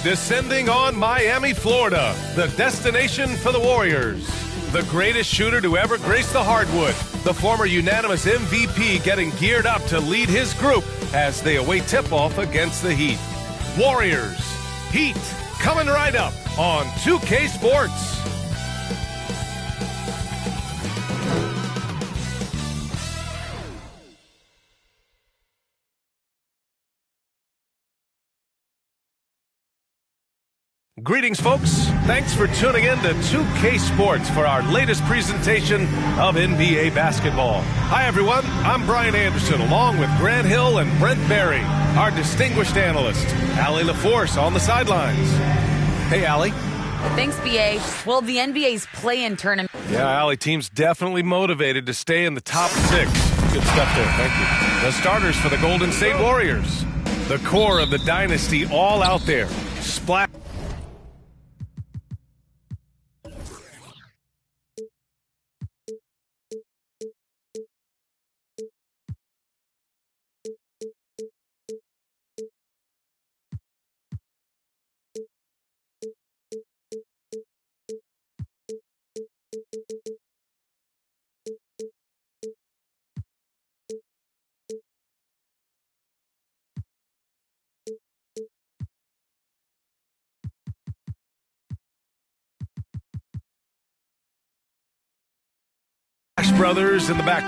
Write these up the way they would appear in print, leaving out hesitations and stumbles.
Descending on Miami, Florida, the destination for the Warriors. The greatest shooter to ever grace the hardwood, the former unanimous MVP getting geared up to lead his group as they await tip-off against the Heat. Warriors, Heat, coming right up on 2K Sports. Greetings, folks. Thanks for tuning in to 2K Sports for our latest presentation of NBA basketball. Hi, everyone. I'm Brian Anderson, along with Grant Hill and Brent Barry, our distinguished analyst, Allie LaForce, on the sidelines. Hey, Allie. Thanks, BA. Well, the NBA's play-in tournament. Yeah, Allie, team's definitely motivated to stay in the top 6. Good stuff there. Thank you. The starters for the Golden State Warriors. The core of the dynasty all out there. Splat. Brothers in the back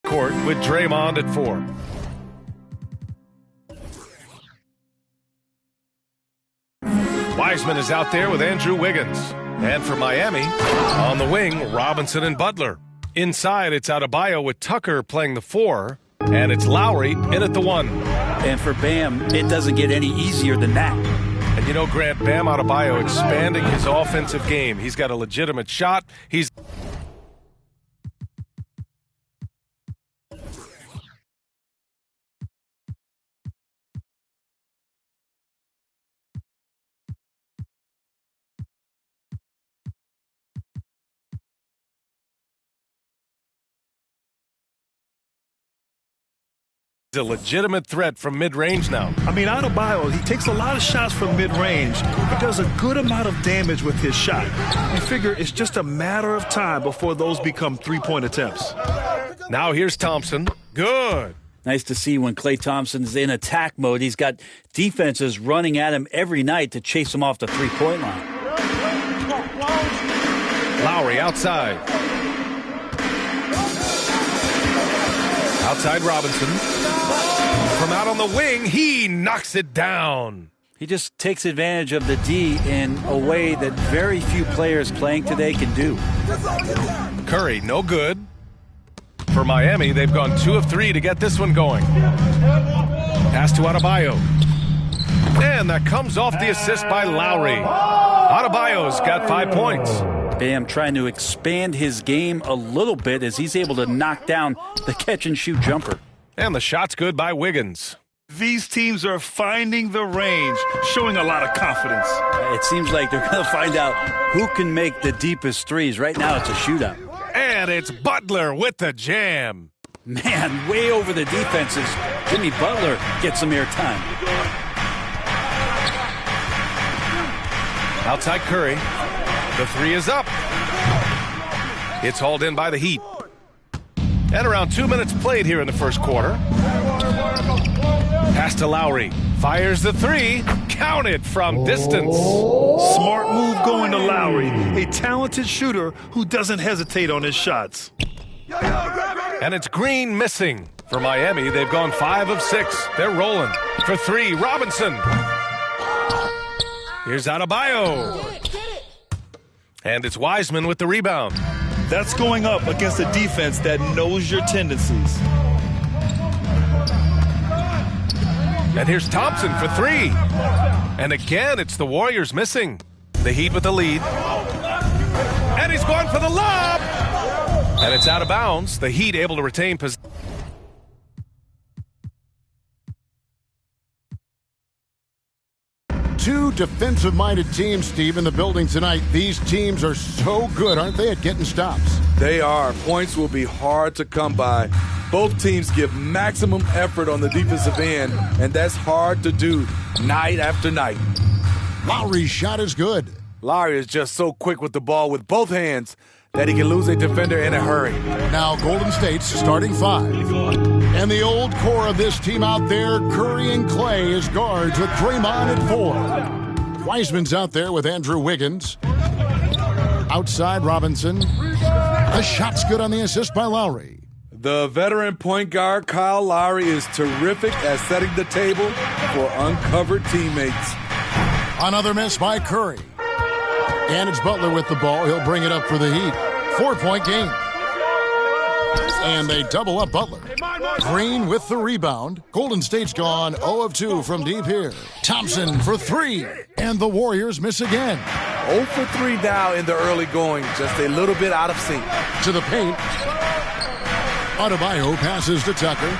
court with Draymond at 4. Wiseman is out there with Andrew Wiggins. And for Miami, on the wing, Robinson and Butler. Inside, it's Adebayo with Tucker playing the 4. And it's Lowry in at the 1. And for Bam, it doesn't get any easier than that. And you know, Grant, Bam Adebayo expanding his offensive game. He's got a legitimate shot. He's a legitimate threat from mid-range now. I mean, Adebayo, he takes a lot of shots from mid-range. He does a good amount of damage with his shot. You figure it's just a matter of time before those become three-point attempts. Now here's Thompson. Good. Nice to see when Klay Thompson's in attack mode. He's got defenses running at him every night to chase him off the three-point line. Lowry outside. Outside Robinson. From out on the wing, he knocks it down. He just takes advantage of the D in a way that very few players playing today can do. Curry, no good. For Miami, they've gone 2 of 3 to get this one going. Pass to Adebayo. And that comes off the assist by Lowry. Adebayo's got 5 points. Bam trying to expand his game a little bit as he's able to knock down the catch-and-shoot jumper. And the shot's good by Wiggins. These teams are finding the range, showing a lot of confidence. It seems like they're going to find out who can make the deepest threes. Right now, it's a shootout. And it's Butler with the jam. Man, way over the defenses. Jimmy Butler gets some airtime. Outside Curry. The 3 is up. It's hauled in by the Heat. And around 2 minutes played here in the first quarter. Pass to Lowry. Fires the 3. Counted from distance. Smart move going to Lowry, a talented shooter who doesn't hesitate on his shots. And it's Green missing. For Miami, they've gone 5 of 6. They're rolling. For 3, Robinson. Here's Adebayo. And it's Wiseman with the rebound. That's going up against a defense that knows your tendencies. And here's Thompson for 3. And again, it's the Warriors missing. The Heat with the lead. And he's going for the lob. And it's out of bounds. The Heat able to retain possession. Two defensive-minded teams, Steve, in the building tonight. These teams are so good, aren't they, at getting stops? They are. Points will be hard to come by. Both teams give maximum effort on the defensive end, and that's hard to do night after night. Lowry's shot is good. Lowry is just so quick with the ball with both hands that he can lose a defender in a hurry. Now Golden State's starting five. And the old core of this team out there, Curry and Clay as guards with Draymond at 4. Wiseman's out there with Andrew Wiggins. Outside Robinson. The shot's good on the assist by Lowry. The veteran point guard Kyle Lowry is terrific at setting the table for uncovered teammates. Another miss by Curry. And it's Butler with the ball. He'll bring it up for the Heat. 4-point game. And they double up Butler. Green with the rebound. Golden State's gone 0 of 2 from deep here. Thompson for 3. And the Warriors miss again. 0 for 3 now in the early going. Just a little bit out of sync. To the paint. Adebayo passes to Tucker.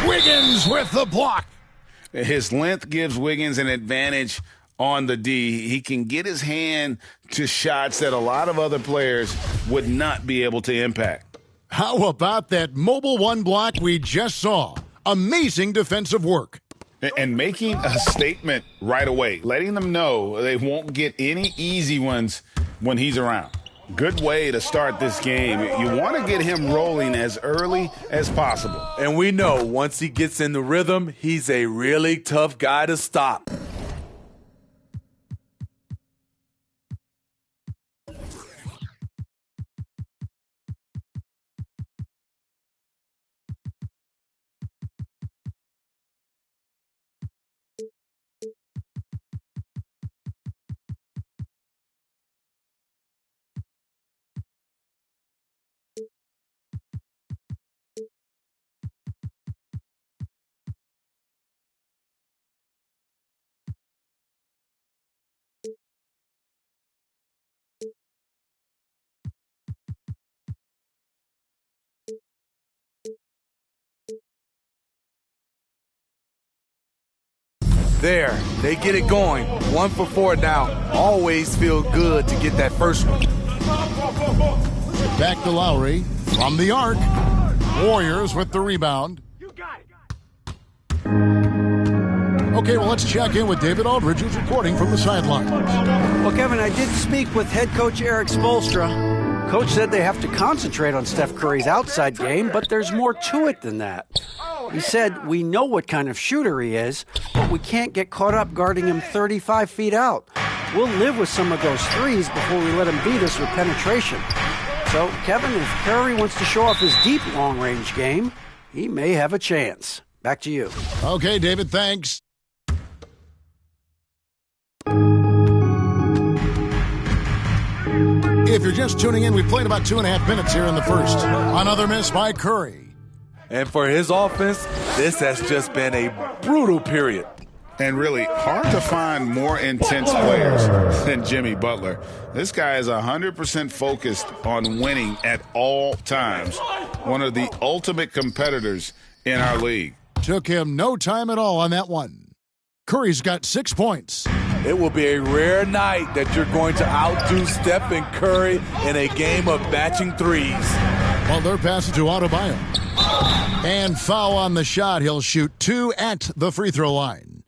Wiggins with the block. His length gives Wiggins an advantage on the D. He can get his hand to shots that a lot of other players would not be able to impact. How about that mobile one block we just saw? Amazing defensive work. And making a statement right away, letting them know they won't get any easy ones when he's around. Good way to start this game. You want to get him rolling as early as possible. And we know once he gets in the rhythm, he's a really tough guy to stop. There, they get it going. 1 for 4 now. Always feel good to get that first one. Back to Lowry from the arc. Warriors with the rebound. Okay, well, let's check in with David Aldridge, who's reporting from the sidelines. Well, Kevin, I did speak with head coach Eric Spoelstra. Coach said they have to concentrate on Steph Curry's outside game, but there's more to it than that. He said, we know what kind of shooter he is, but we can't get caught up guarding him 35 feet out. We'll live with some of those threes before we let him beat us with penetration. So, Kevin, if Curry wants to show off his deep long-range game, he may have a chance. Back to you. Okay, David, thanks. If you're just tuning in, we played about 2.5 minutes here in the first. Another miss by Curry. And for his offense, this has just been a brutal period. And really hard to find more intense players than Jimmy Butler. This guy is 100% focused on winning at all times. One of the ultimate competitors in our league. Took him no time at all on that one. Curry's got 6 points. It will be a rare night that you're going to outdo Steph and Curry in a game of matching threes. Butler passes to Adebayo. And foul on the shot. He'll shoot 2 at the free throw line.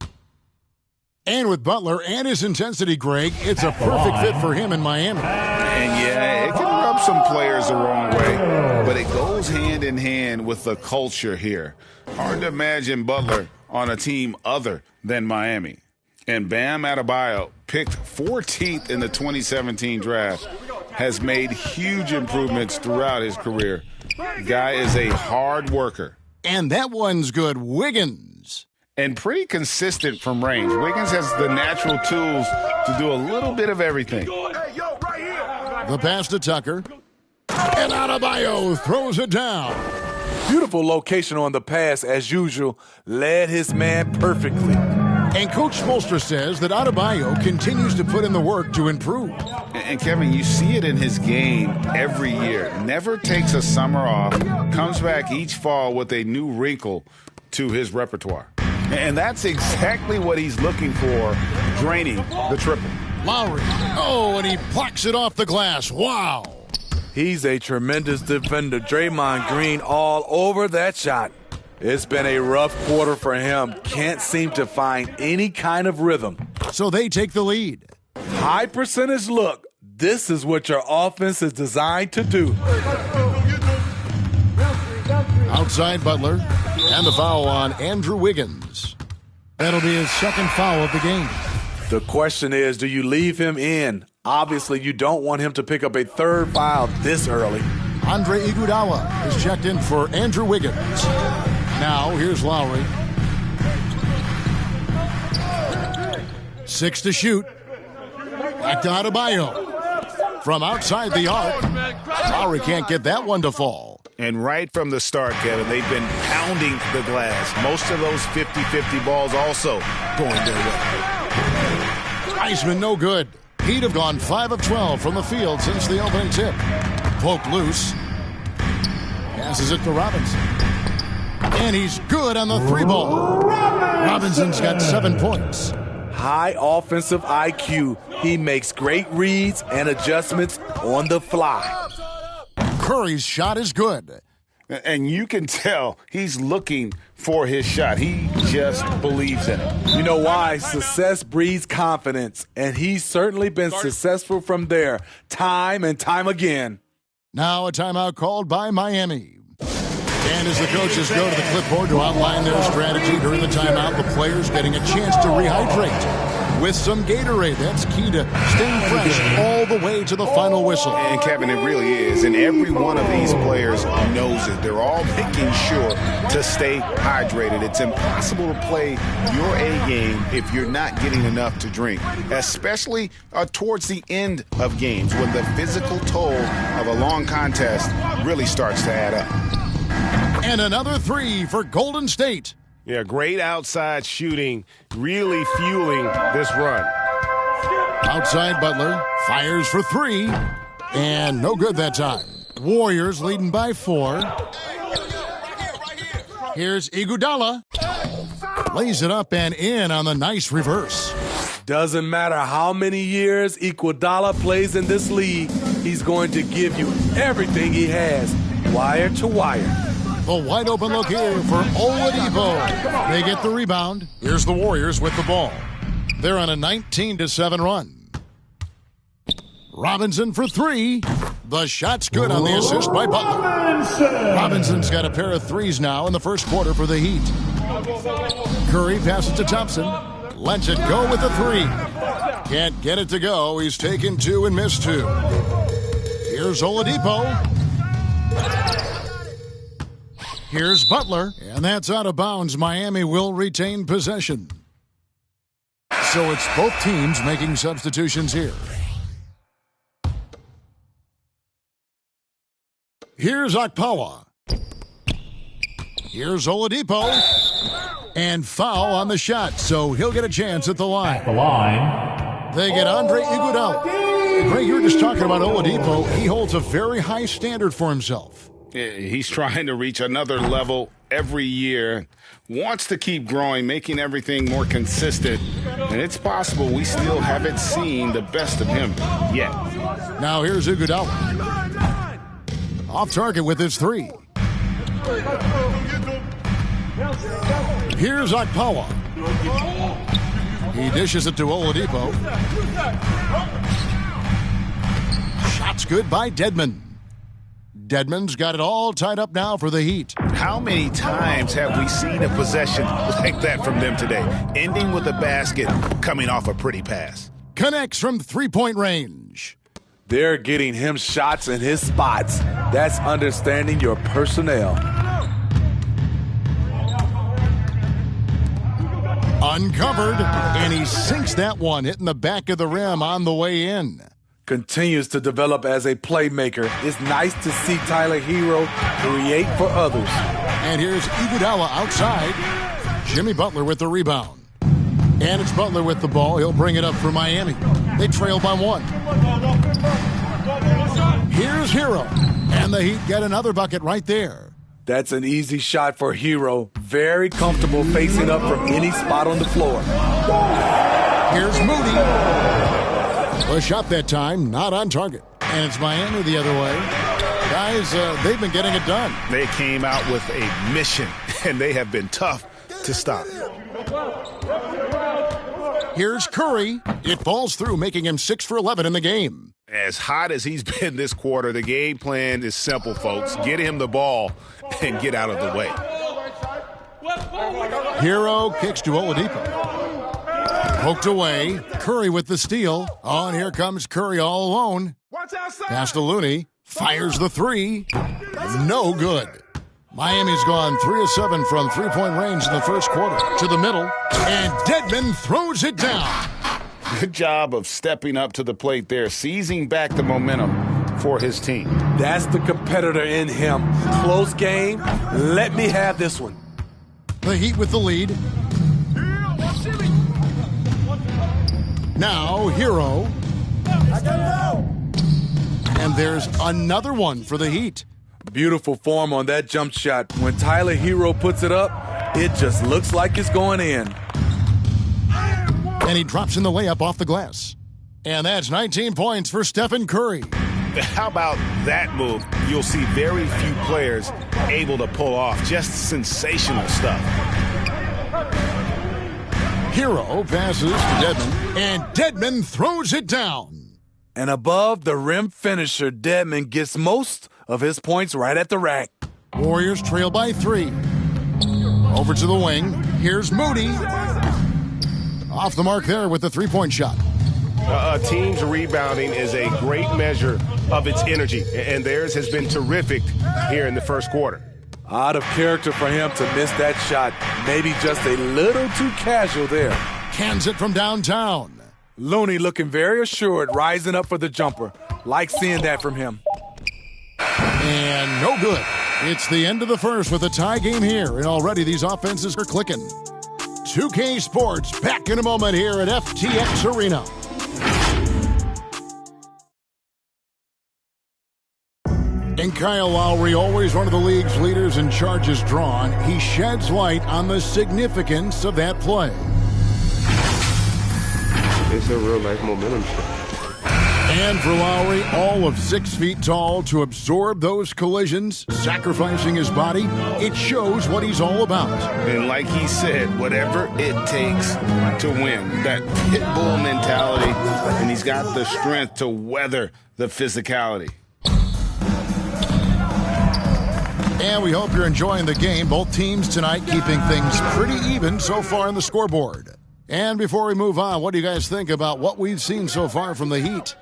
And with Butler and his intensity, Greg, it's a perfect fit for him in Miami. And yeah, it can rub some players the wrong way, but it goes hand in hand with the culture here. Hard to imagine Butler on a team other than Miami. And Bam Adebayo, picked 14th in the 2017 draft, has made huge improvements throughout his career. Guy is a hard worker. And that one's good. Wiggins. And pretty consistent from range. Wiggins has the natural tools to do a little bit of everything. The pass to Tucker. And Adebayo throws it down. Beautiful location on the pass, as usual. Led his man perfectly. And Coach Spoelstra says that Adebayo continues to put in the work to improve. And Kevin, you see it in his game every year. Never takes a summer off. Comes back each fall with a new wrinkle to his repertoire. And that's exactly what he's looking for, draining the triple. Lowry. Oh, and he plucks it off the glass. Wow. He's a tremendous defender. Draymond Green all over that shot. It's been a rough quarter for him. Can't seem to find any kind of rhythm. So they take the lead. High percentage look. This is what your offense is designed to do. Outside Butler. And the foul on Andrew Wiggins. That'll be his second foul of the game. The question is, do you leave him in? Obviously, you don't want him to pick up a third foul this early. Andre Iguodala is checked in for Andrew Wiggins. Now, here's Lowry. 6 to shoot. Back to Adebayo. From outside the arc. Lowry can't get that one to fall. And right from the start, Kevin, they've been pounding the glass. Most of those 50-50 balls also going their way. Wiseman no good. He'd have gone 5 of 12 from the field since the opening tip. Poked loose. Passes it to Robinson. And he's good on the 3-ball. Robinson's got 7 points. High offensive IQ. He makes great reads and adjustments on the fly. Curry's shot is good. And you can tell he's looking for his shot. He just believes in it. You know why? Success breeds confidence, and he's certainly been successful from there time and time again. Now a timeout called by Miami. And as the coaches go to the clipboard to outline their strategy during the timeout, the players getting a chance to rehydrate with some Gatorade. That's key to staying fresh all the way to the final whistle. And Kevin, it really is. And every one of these players knows it. They're all making sure to stay hydrated. It's impossible to play your A game if you're not getting enough to drink, especially towards the end of games when the physical toll of a long contest really starts to add up. And another 3 for Golden State. Yeah, great outside shooting, really fueling this run. Outside Butler fires for 3, and no good that time. Warriors leading by 4. Here's Iguodala. Lays it up and in on the nice reverse. Doesn't matter how many years Iguodala plays in this league, he's going to give you everything he has, wire to wire. The wide open look here for Oladipo. They get the rebound. Here's the Warriors with the ball. They're on a 19-7 run. Robinson for 3. The shot's good on the assist by Butler. Robinson's got a pair of 3s now in the first quarter for the Heat. Curry passes to Thompson. Lets it go with the 3. Can't get it to go. He's taken 2 and missed 2. Here's Oladipo. Here's Butler, and that's out of bounds. Miami will retain possession. So it's both teams making substitutions here. Here's Okpala. Here's Oladipo. And foul on the shot, so he'll get a chance at the line. They get Andre Iguodala. Greg, you were just talking about Oladipo. He holds a very high standard for himself. He's trying to reach another level every year, wants to keep growing, making everything more consistent, and it's possible we still haven't seen the best of him yet. Now here's Iguodala. Off target with his 3. Here's Okpala. He dishes it to Oladipo. Shot's good by Dedmon. Dedmon's got it all tied up now for the Heat. How many times have we seen a possession like that from them today, ending with a basket coming off a pretty pass? Connects from 3-point range. They're getting him shots in his spots. That's understanding your personnel. Uncovered, and he sinks that one, hitting the back of the rim on the way in. Continues to develop as a playmaker. It's nice to see Tyler Hero create for others. And here's Iguodala outside. Jimmy Butler with the rebound. And it's Butler with the ball. He'll bring it up for Miami. They trail by 1. Here's Hero. And the Heat get another bucket right there. That's an easy shot for Hero. Very comfortable facing up from any spot on the floor. Here's Moody. A shot that time, not on target. And it's Miami the other way. Guys, they've been getting it done. They came out with a mission, and they have been tough to stop. Here's Curry. It falls through, making him 6 for 11 in the game. As hot as he's been this quarter, the game plan is simple, folks. Get him the ball and get out of the way. Hero kicks to Oladipo. Poked away. Curry with the steal. Oh, and here comes Curry all alone. Pass to Looney. Fires the three. No good. Miami's gone 3 of 7 from three-point range in the first quarter. To the middle. And Dedmon throws it down. Good job of stepping up to the plate there, seizing back the momentum for his team. That's the competitor in him. Close game. Let me have this one. The Heat with the lead. Now, Hero. And there's another one for the Heat. Beautiful form on that jump shot. When Tyler Hero puts it up, it just looks like it's going in. And he drops in the layup off the glass. And that's 19 points for Stephen Curry. How about that move? You'll see very few players able to pull off just sensational stuff. Hero passes to Dedmon, and Dedmon throws it down. And above the rim finisher, Dedmon gets most of his points right at the rack. Warriors trail by 3. Over to the wing. Here's Moody. Off the mark there with the three-point shot. A team's rebounding is a great measure of its energy, and theirs has been terrific here in the first quarter. Out of character for him to miss that shot. Maybe just a little too casual there. Cans it from downtown. Looney looking very assured, rising up for the jumper. Like seeing that from him. And no good. It's the end of the first with a tie game here, and already these offenses are clicking. 2K Sports back in a moment here at FTX Arena. And Kyle Lowry, always one of the league's leaders in charges drawn, he sheds light on the significance of that play. It's a real-life momentum shift. And for Lowry, all of 6 feet tall, to absorb those collisions, sacrificing his body, it shows what he's all about. And like he said, whatever it takes to win, that pit bull mentality, and he's got the strength to weather the physicality. And we hope you're enjoying the game. Both teams tonight keeping things pretty even so far on the scoreboard. And before we move on, what do you guys think about what we've seen so far from the Heat?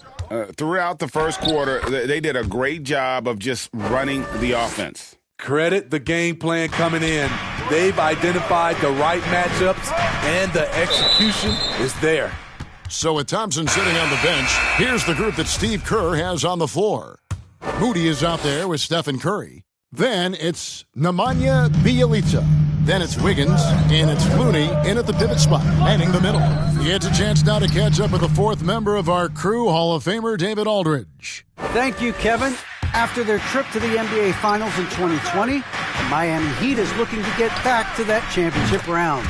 Throughout the first quarter, they did a great job of just running the offense. Credit the game plan coming in. They've identified the right matchups, and the execution is there. So with Thompson sitting on the bench, here's the group that Steve Kerr has on the floor. Moody is out there with Stephen Curry. Then it's Nemanja Bjelica. Then it's Wiggins, and it's Looney in at the pivot spot, manning the middle. It's a chance now to catch up with the fourth member of our crew, Hall of Famer David Aldridge. Thank you, Kevin. After their trip to the NBA Finals in 2020, the Miami Heat is looking to get back to that championship round.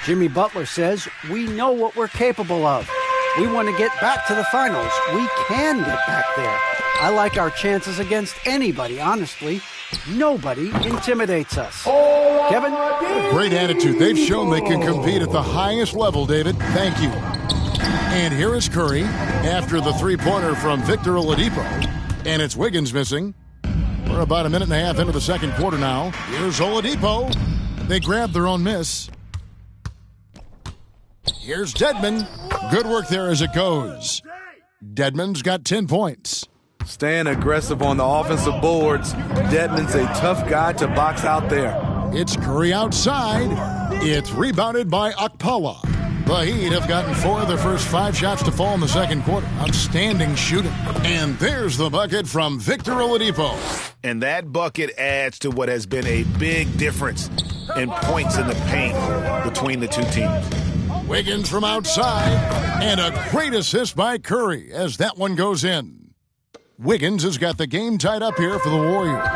Jimmy Butler says, we know what we're capable of. We want to get back to the finals. We can get back there. I like our chances against anybody, honestly. Nobody intimidates us. Kevin? Great attitude. They've shown they can compete at the highest level, David. Thank you. And here is Curry after the three-pointer from Victor Oladipo. And it's Wiggins missing. We're about a minute and a half into the second quarter now. Here's Oladipo. They grabbed their own miss. Here's Dedmon. Good work there as it goes. Dedmon's got 10 points. Staying aggressive on the offensive boards. Dedmon's a tough guy to box out there. It's Curry outside. It's rebounded by Okpala. The Heat have gotten 4 of their first 5 shots to fall in the second quarter. Outstanding shooting. And there's the bucket from Victor Oladipo. And that bucket adds to what has been a big difference in points in the paint between the two teams. Wiggins from outside. And a great assist by Curry as that one goes in. Wiggins has got the game tied up here for the Warriors.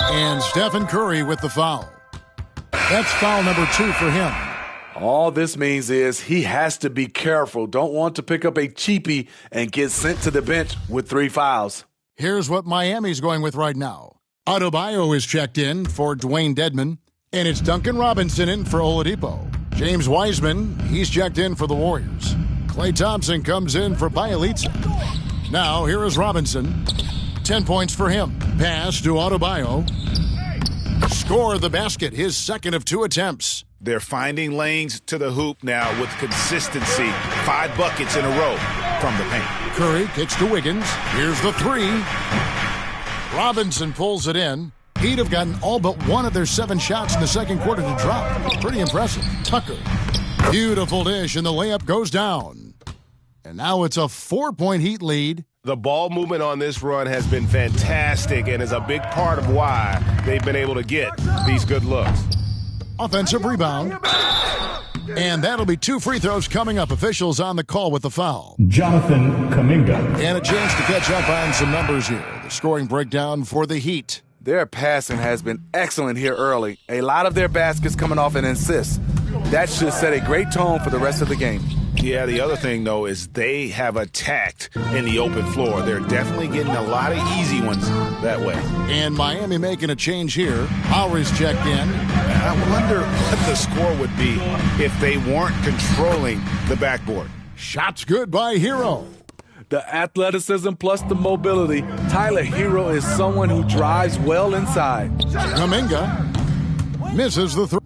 And Stephen Curry with the foul. That's foul number 2 for him. All this means is he has to be careful. Don't want to pick up a cheapie and get sent to the bench with 3 fouls. Here's what Miami's going with right now. Adebayo is checked in for Dwayne Dedmon, and it's Duncan Robinson in for Oladipo. James Wiseman, he's checked in for the Warriors. Klay Thompson comes in for Bjelica. Now, here is Robinson. 10 points for him. Pass to Adebayo. Score the basket, his second of 2 attempts. They're finding lanes to the hoop now with consistency. 5 buckets in a row from the paint. Curry kicks to Wiggins. Here's the 3. Robinson pulls it in. He'd have gotten all but 1 of their 7 shots in the second quarter to drop. Pretty impressive. Tucker. Beautiful dish, and the layup goes down. And now it's a 4-point Heat lead. The ball movement on this run has been fantastic and is a big part of why they've been able to get these good looks. Offensive rebound. And that'll be 2 free throws coming up. Officials on the call with the foul. Jonathan Kuminga. And a chance to catch up on some numbers here. The scoring breakdown for the Heat. Their passing has been excellent here early. A lot of their baskets coming off an assist. That should set a great tone for the rest of the game. Yeah, the other thing, though, is they have attacked in the open floor. They're definitely getting a lot of easy ones that way. And Miami making a change here. Howard's checked in. I wonder what the score would be if they weren't controlling the backboard. Shots good by Hero. The athleticism plus the mobility. Tyler Hero is someone who drives well inside. Kuminga misses the throw.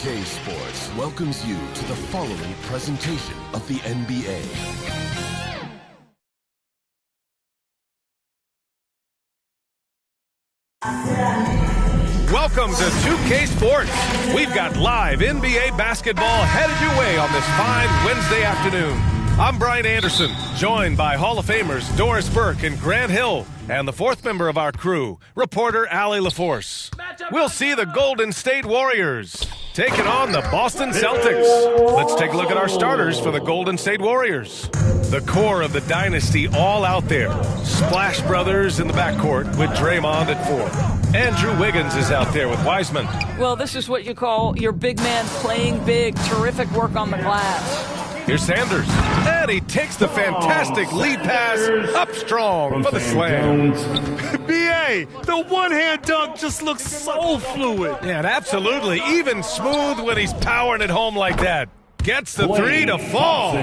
K Sports welcomes you to the following presentation of the NBA. Welcome to 2K Sports. We've got live NBA basketball headed your way on this fine Wednesday afternoon. I'm Brian Anderson, joined by Hall of Famers Doris Burke and Grant Hill, and the 4th member of our crew, reporter Allie LaForce. We'll see the Golden State Warriors taking on the Boston Celtics. Let's take a look at our starters for the Golden State Warriors. The core of the dynasty all out there. Splash Brothers in the backcourt with Draymond at 4. Andrew Wiggins is out there with Wiseman. Well, this is what you call your big man playing big. Terrific work on the glass. Here's Sanders. And he takes the fantastic lead pass up strong for the slam. B.A., the one-hand dunk just looks so fluid. Yeah, absolutely. Even smooth when he's powering it home like that. Gets the 3 to fall.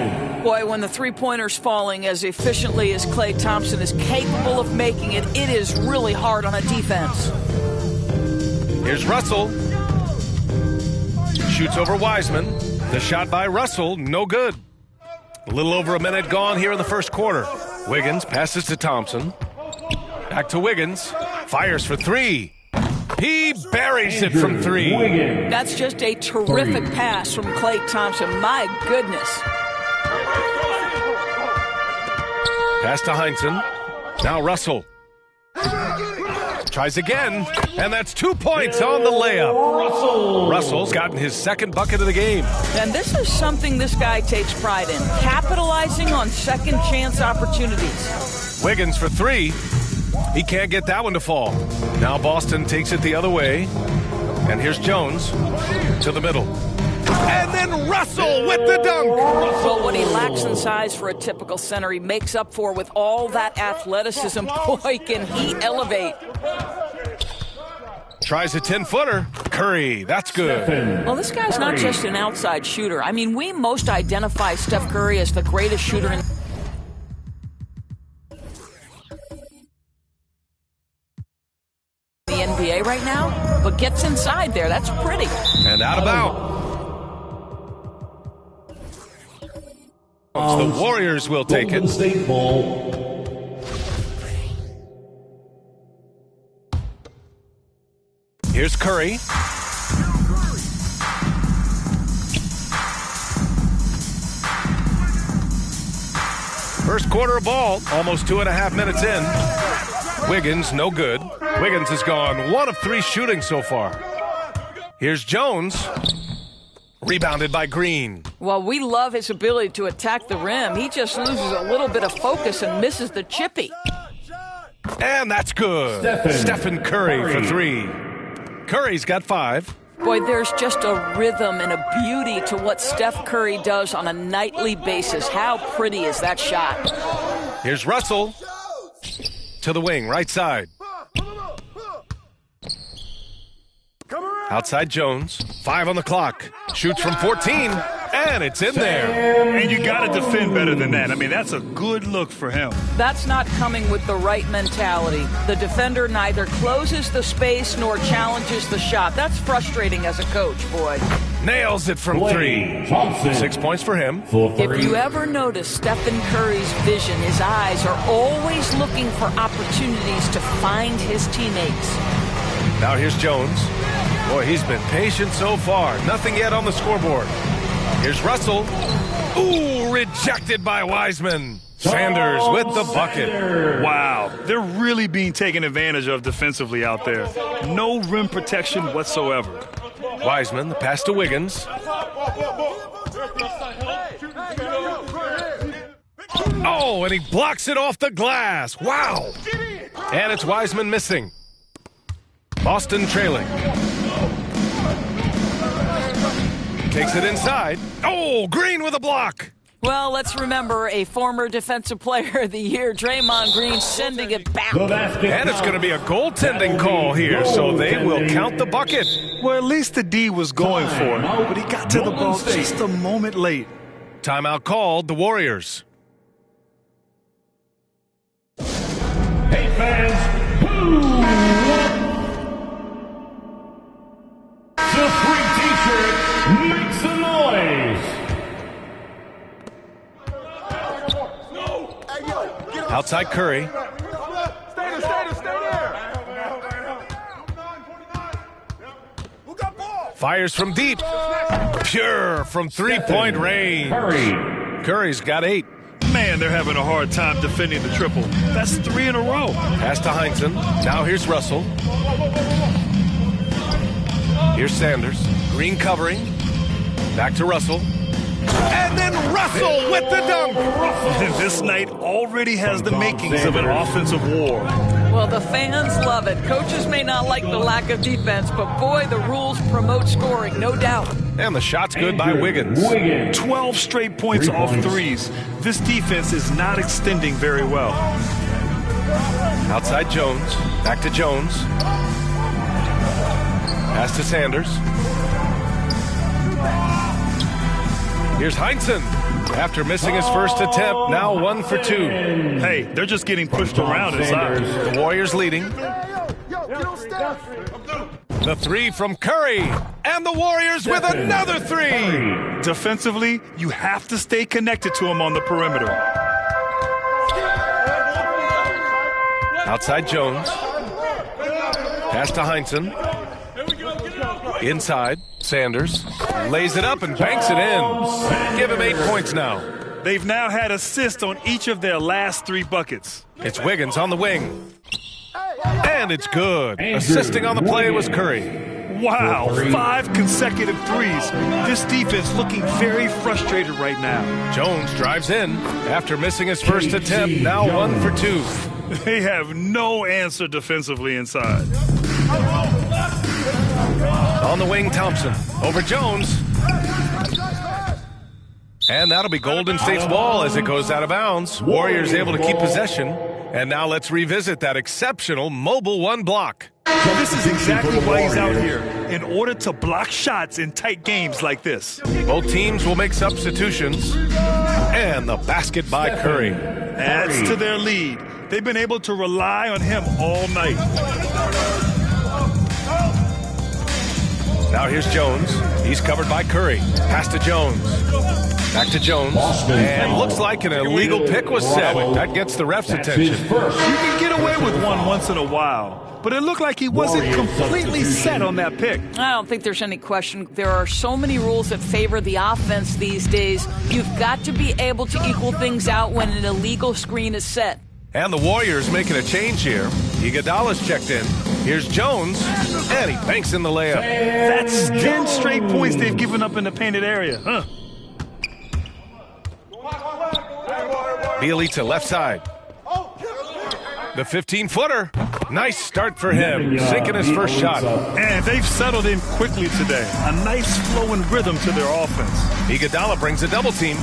Boy, when the three-pointer's falling as efficiently as Klay Thompson is capable of making it, it is really hard on a defense. Here's Russell. Shoots over Wiseman. The shot by Russell, no good. A little over a minute gone here in the first quarter. Wiggins passes to Thompson. Back to Wiggins. Fires for 3. He buries it from 3. That's just a terrific pass from Klay Thompson. My goodness. Pass to Heinsohn. Now Russell. Tries again, and that's 2 points on the layup. Russell's gotten his second bucket of the game. And this is something this guy takes pride in, capitalizing on second chance opportunities. Wiggins for 3. He can't get that one to fall. Now Boston takes it the other way. And here's Jones to the middle. And then Russell with the dunk. Well, what he lacks in size for a typical center, he makes up for with all that athleticism. Boy, can he elevate. Tries a 10-footer. Curry, that's good. Well, this guy's not just an outside shooter. I mean, we most identify Steph Curry as the greatest shooter in the NBA right now, but gets inside there. That's pretty. And out of bounds. The Warriors will take it. State ball. Here's Curry. First quarter of ball, almost 2.5 minutes in. Wiggins, no good. Wiggins has gone 1 of 3 shooting so far. Here's Jones. Rebounded by Green. Well, we love his ability to attack the rim. He just loses a little bit of focus and misses the chippy. And that's good. Stephen Curry for 3. Curry's got 5. Boy, there's just a rhythm and a beauty to what Steph Curry does on a nightly basis. How pretty is that shot? Here's Russell to the wing, right side. Outside Jones, 5 on the clock. Shoots from 14, and it's in there. And you got to defend better than that. I mean, that's a good look for him. That's not coming with the right mentality. The defender neither closes the space nor challenges the shot. That's frustrating as a coach, boy. Nails it from 3. 6 points for him. If you ever notice Stephen Curry's vision, his eyes are always looking for opportunities to find his teammates. Now here's Jones. Boy, he's been patient so far. Nothing yet on the scoreboard. Here's Russell. Ooh, rejected by Wiseman. Sanders with the bucket. Wow, they're really being taken advantage of defensively out there. No rim protection whatsoever. Wiseman, the pass to Wiggins. Oh, and he blocks it off the glass. Wow. And it's Wiseman missing. Boston trailing. Takes it inside. Oh, Green with a block. Well, let's remember a former Defensive Player of the Year, Draymond Green, sending it back. And it's going to be a goaltending call here, so they will count the bucket. Well, at least the D was going for it, but he got to the ball just a moment late. Timeout called, the Warriors. Hey, fans, boo! The free t-shirt makes some noise. Outside Curry. Fires from deep. Pure from three-point range. Curry's got 8. Man, they're having a hard time defending the triple. That's 3 in a row. Pass to Heinsohn. Now here's Russell. Here's Sanders. Green covering. Back to Russell. And then Russell with the dunk. This night already has the makings of an offensive war. Well, the fans love it. Coaches may not like the lack of defense, but boy, the rules promote scoring, no doubt. And the shot's good by Wiggins. 12 straight points off threes. This defense is not extending very well. Outside Jones. Back to Jones. Pass to Sanders. Here's Heinsohn. After missing his first attempt, now 1 for 2. Hey, they're just getting pushed around inside. The Warriors leading. The 3 from Curry. And the Warriors with another 3. Defensively, you have to stay connected to him on the perimeter. Outside Jones. Pass to Heinsohn. Inside, Sanders lays it up and banks it in. Give him 8 points now. They've now had assists on each of their last 3 buckets. It's Wiggins on the wing. And it's good. Assisting on the play was Curry. Wow, 5 consecutive threes. This defense looking very frustrated right now. Jones drives in after missing his first attempt, now 1 for 2. They have no answer defensively inside. On the wing, Thompson. Over Jones. And that'll be Golden State's ball as it goes out of bounds. Warriors able to keep possession. And now let's revisit that exceptional mobile one block. This is exactly why he's out here, in order to block shots in tight games like this. Both teams will make substitutions. And the basket by Curry. Adds to their lead. They've been able to rely on him all night. Now here's Jones. He's covered by Curry. Pass to Jones. Back to Jones. And looks like an illegal pick was set. That gets the ref's attention. You can get away with one once in a while, but it looked like he wasn't completely set on that pick. I don't think there's any question. There are so many rules that favor the offense these days. You've got to be able to equal things out when an illegal screen is set. And the Warriors making a change here. Iguodala's checked in. Here's Jones, and he banks in the layup. That's 10 straight points they've given up in the painted area. Bielitsa left side. The 15-footer. Nice start for him, sinking his first shot. And they've settled in quickly today. A nice flow and rhythm to their offense. Iguodala brings a double team.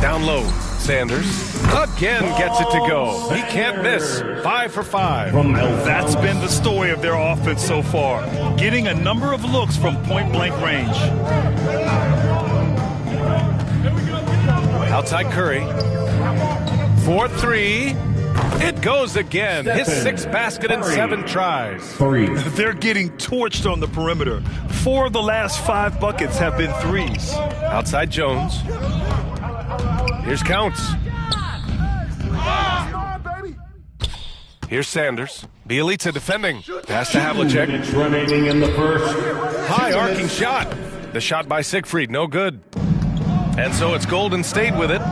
Down low, Sanders again gets it to go. He can't miss. 5 for 5. That's been the story of their offense so far. Getting a number of looks from point-blank range. Outside Curry. 4-3. It goes again. His 6th basket in 7 tries. They're getting torched on the perimeter. 4 of the last 5 buckets have been threes. Outside Jones. Here's Counts. Here's Sanders. Bielitsa defending. Pass to Havlicek. Remaining in the first. High arcing shot. The shot by Siegfried, no good. And so it's Golden State with it.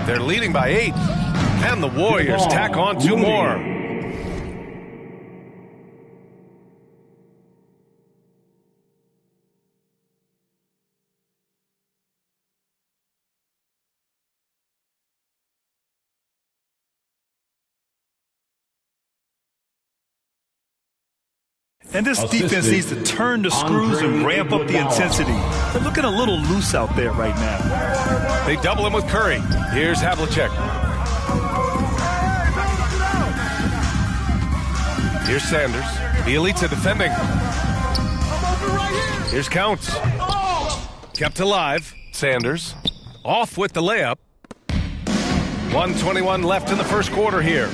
They're leading by 8. And the Warriors tack on 2 more. And this defense needs to turn the screws and ramp up the intensity. They're looking a little loose out there right now. They double him with Curry. Here's Havlicek. Here's Sanders. Bielitsa defending. Here's Counts. Kept alive. Sanders. Off with the layup. 1:21 left in the first quarter here.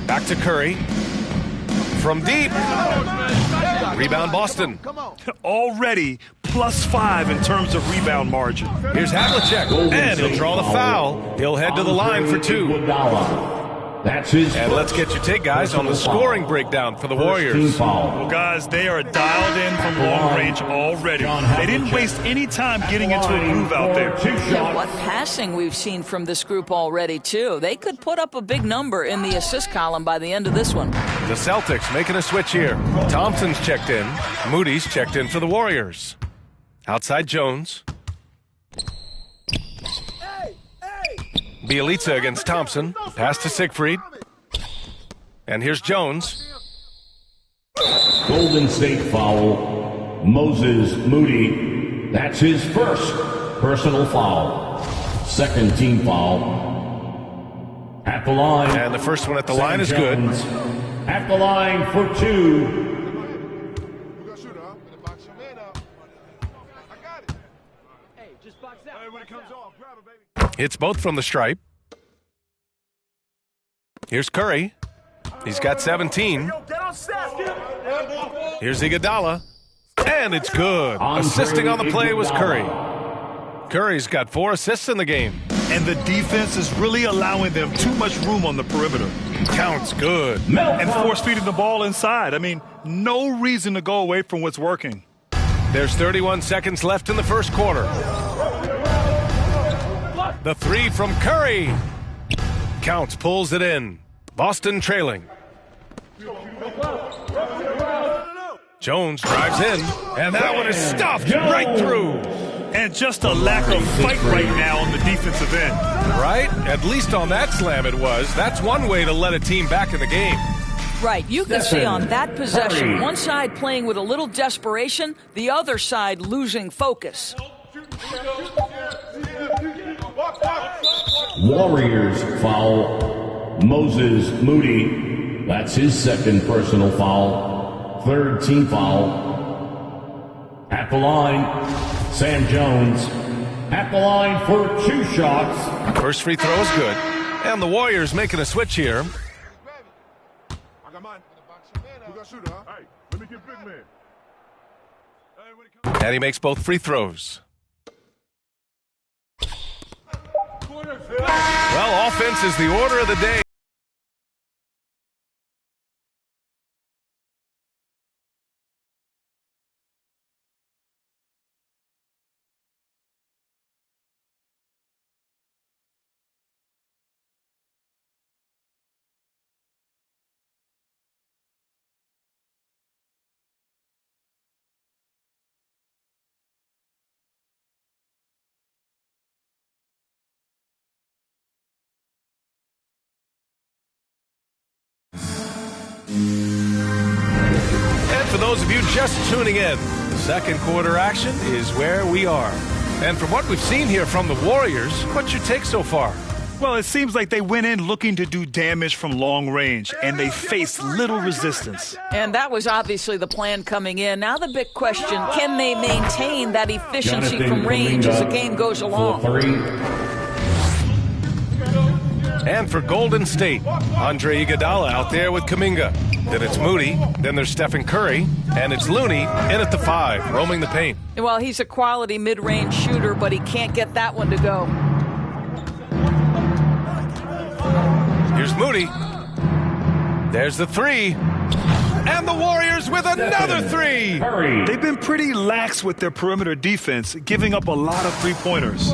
Back to Curry. From deep. Rebound Boston. Already +5 in terms of rebound margin. Here's Havlicek. And he'll draw the foul. He'll head to the line for 2. That's his. And let's get your take, guys, on the scoring breakdown for the Warriors. Well, guys, they are dialed in from long range already. They didn't waste any time getting into a groove out there. And what passing we've seen from this group already, too. They could put up a big number in the assist column by the end of this one. The Celtics making a switch here. Thompson's checked in. Moody's checked in for the Warriors. Outside Jones. Bielitsa against Thompson. Pass to Siegfried. And here's Jones. Golden State foul. Moses Moody. That's his first personal foul. Second team foul. At the line. And the first one at the line is good. At the line for 2. Hits both from the stripe. Here's Curry. He's got 17. Here's Iguodala. And it's good. Assisting on the play was Curry. Curry's got 4 assists in the game. And the defense is really allowing them too much room on the perimeter. Counts good. And force-feeding the ball inside. I mean, no reason to go away from what's working. There's 31 seconds left in the first quarter. The 3 from Curry. Counts pulls it in. Boston trailing. Jones drives in, and that one is stuffed right through. And just a lack of fight right now on the defensive end. Right? At least on that slam it was. That's one way to let a team back in the game. Right. You can see on that possession, one side playing with a little desperation, the other side losing focus. Warriors foul Moses Moody. That's his second personal foul. Third team foul. At the line, Sam Jones. At the line for 2 shots. First free throw is good. And the Warriors making a switch here. And he makes both free throws. Well, offense is the order of the day. And for those of you just tuning in, second quarter action is where we are. And from what we've seen here from the Warriors, what's your take so far? Well, it seems like they went in looking to do damage from long range, and they faced little resistance. And that was obviously the plan coming in. Now the big question, can they maintain that efficiency from range as the game goes along? And for Golden State, Andre Iguodala out there with Kuminga. Then it's Moody. Then there's Stephen Curry. And it's Looney in at the 5, roaming the paint. Well, he's a quality mid-range shooter, but he can't get that one to go. Here's Moody. There's the 3. And the Warriors with another 3. They've been pretty lax with their perimeter defense, giving up a lot of three-pointers.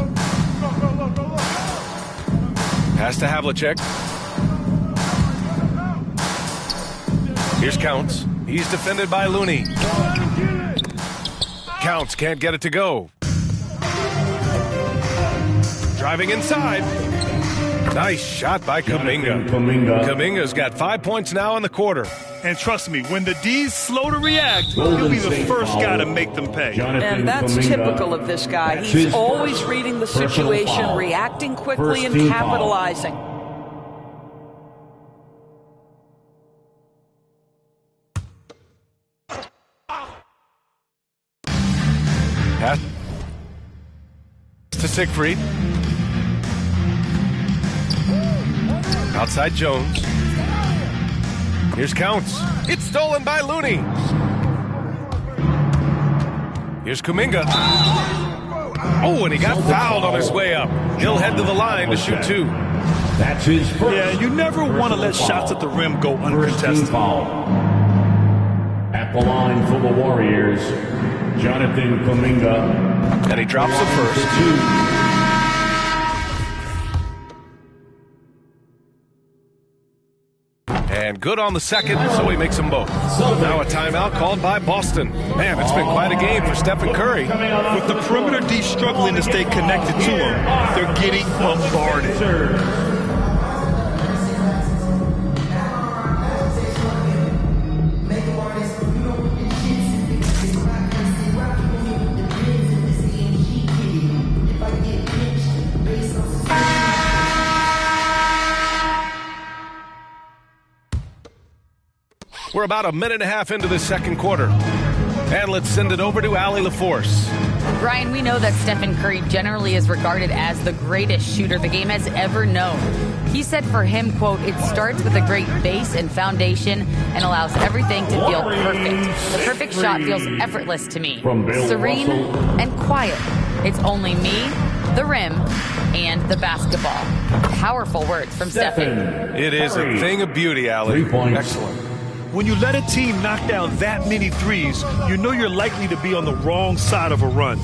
Pass to Havlicek. Here's Counts. He's defended by Looney. Counts can't get it to go. Driving inside. Nice shot by Kuminga. Kuminga's got 5 points now in the quarter. And trust me, when the D's slow to react, he'll be the first guy to make them pay. And that's typical of this guy. He's always reading the situation, reacting quickly, and capitalizing. Pass to Siegfried. Outside Jones. Here's Counts. It's stolen by Looney. Here's Kuminga. Oh, and he got fouled on his way up. He'll head to the line to shoot 2. That's his first. Yeah, you never want to let shots at the rim go uncontested. At the line for the Warriors, Jonathan Kuminga. And he drops the first. And good on the second, so he makes them both. Now a timeout called by Boston. Man, it's been quite a game for Stephen Curry. With the perimeter D struggling to stay connected to him, they're getting bombarded. We're about a minute and a half into the second quarter. And let's send it over to Allie LaForce. Brian, we know that Stephen Curry generally is regarded as the greatest shooter the game has ever known. He said for him, quote, "It starts with a great base and foundation and allows everything to feel perfect. The perfect shot feels effortless to me. Serene and quiet. It's only me, the rim, and the basketball." Powerful words from Stephen. It is a thing of beauty, Allie. 3 points. Excellent. When you let a team knock down that many threes, you know you're likely to be on the wrong side of a run.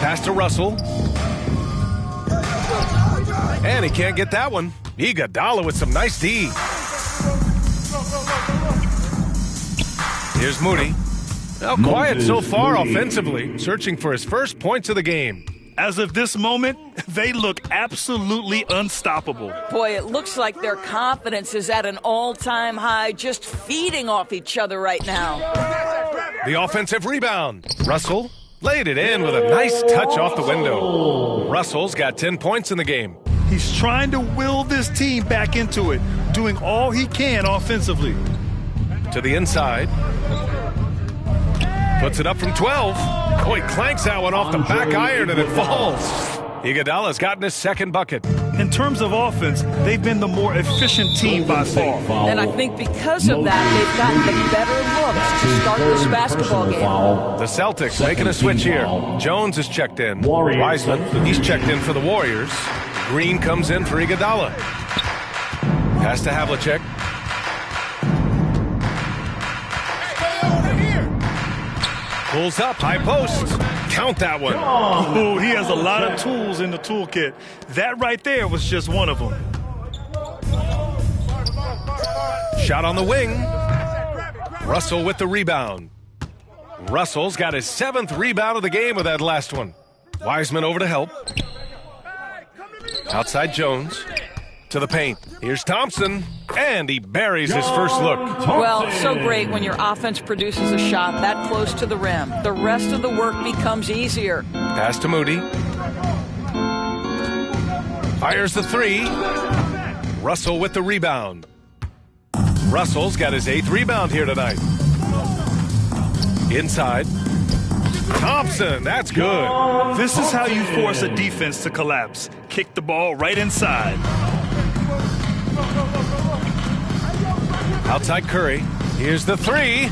Pass to Russell. And he can't get that one. Iguodala with some nice D. Here's Moody. Now quiet so far offensively, searching for his first points of the game. As of this moment, They look absolutely unstoppable. Boy, it looks like their confidence is at an all-time high, just feeding off each other right now. The offensive rebound. Russell laid it in with a nice touch off the window. Russell's got 10 points in the game. He's trying to will this team back into it, doing all he can offensively. To the inside. Puts it up from 12. Oh, he clanks that one off the back iron and it falls. Iguodala's gotten his second bucket. In terms of offense, they've been the more efficient team by far. And I think because of that, they've gotten the better looks to start this basketball game. The Celtics making a switch here. Jones is checked in. Wiseman, he's checked in for the Warriors. Green comes in for Iguodala. Pass to Havlicek. Pulls up, high post. Count that one. Oh, he has a lot of tools in the toolkit. That right there was just one of them. Shot on the wing. Russell with the rebound. Russell's got his 7th rebound of the game with that last one. Wiseman over to help. Outside Jones. To the paint. Here's Thompson. And he buries his first look. Well, so great when your offense produces a shot that close to the rim. The rest of the work becomes easier. Pass to Moody. Fires the 3. Russell with the rebound. Russell's got his 8th rebound here tonight. Inside. Thompson, that's good. This is how you force a defense to collapse. Kick the ball right inside. Outside Curry. Here's the 3.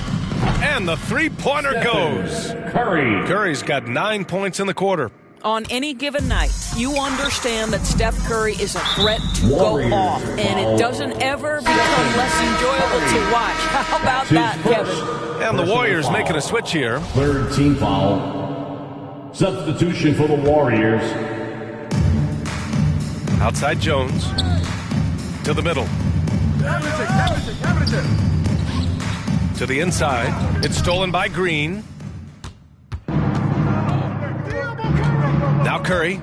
And the three-pointer goes. Curry's got 9 points in the quarter. On any given night, you understand that Steph Curry is a threat to go off, and it doesn't ever become less enjoyable to watch. How about that, Kevin? And the Warriors making a switch here. 3rd team foul. Substitution for the Warriors. Outside Jones. To the middle. To the inside. It's stolen by Green. Now Curry.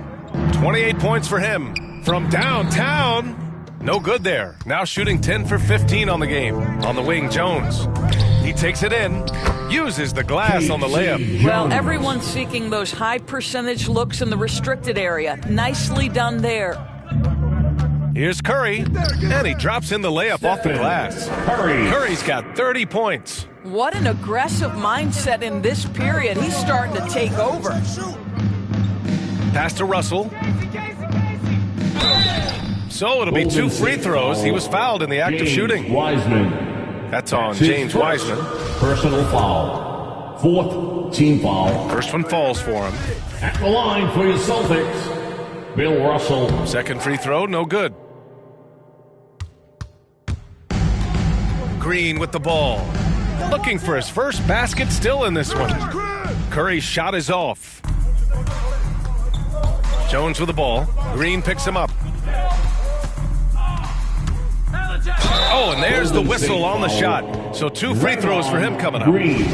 28 points for him. From downtown. No good there. Now shooting 10 for 15 on the game. On the wing, Jones. He takes it in. Uses the glass on the layup. Well, everyone's seeking those high percentage looks in the restricted area. Nicely done there. Here's Curry, and he drops in the layup off the glass. Curry's got 30 points. What an aggressive mindset in this period. He's starting to take over. Pass to Russell. So it'll be 2 free throws. He was fouled in the act of shooting. Wiseman. That's on James Wiseman. Personal foul. 4th team foul. First one falls for him. At the line for your Celtics, Bill Russell. 2nd free throw, no good. Green with the ball. Looking for his first basket still in this one. Curry's shot is off. Jones with the ball. Green picks him up. Oh, and there's the whistle on the shot. So 2 free throws for him coming up. Green.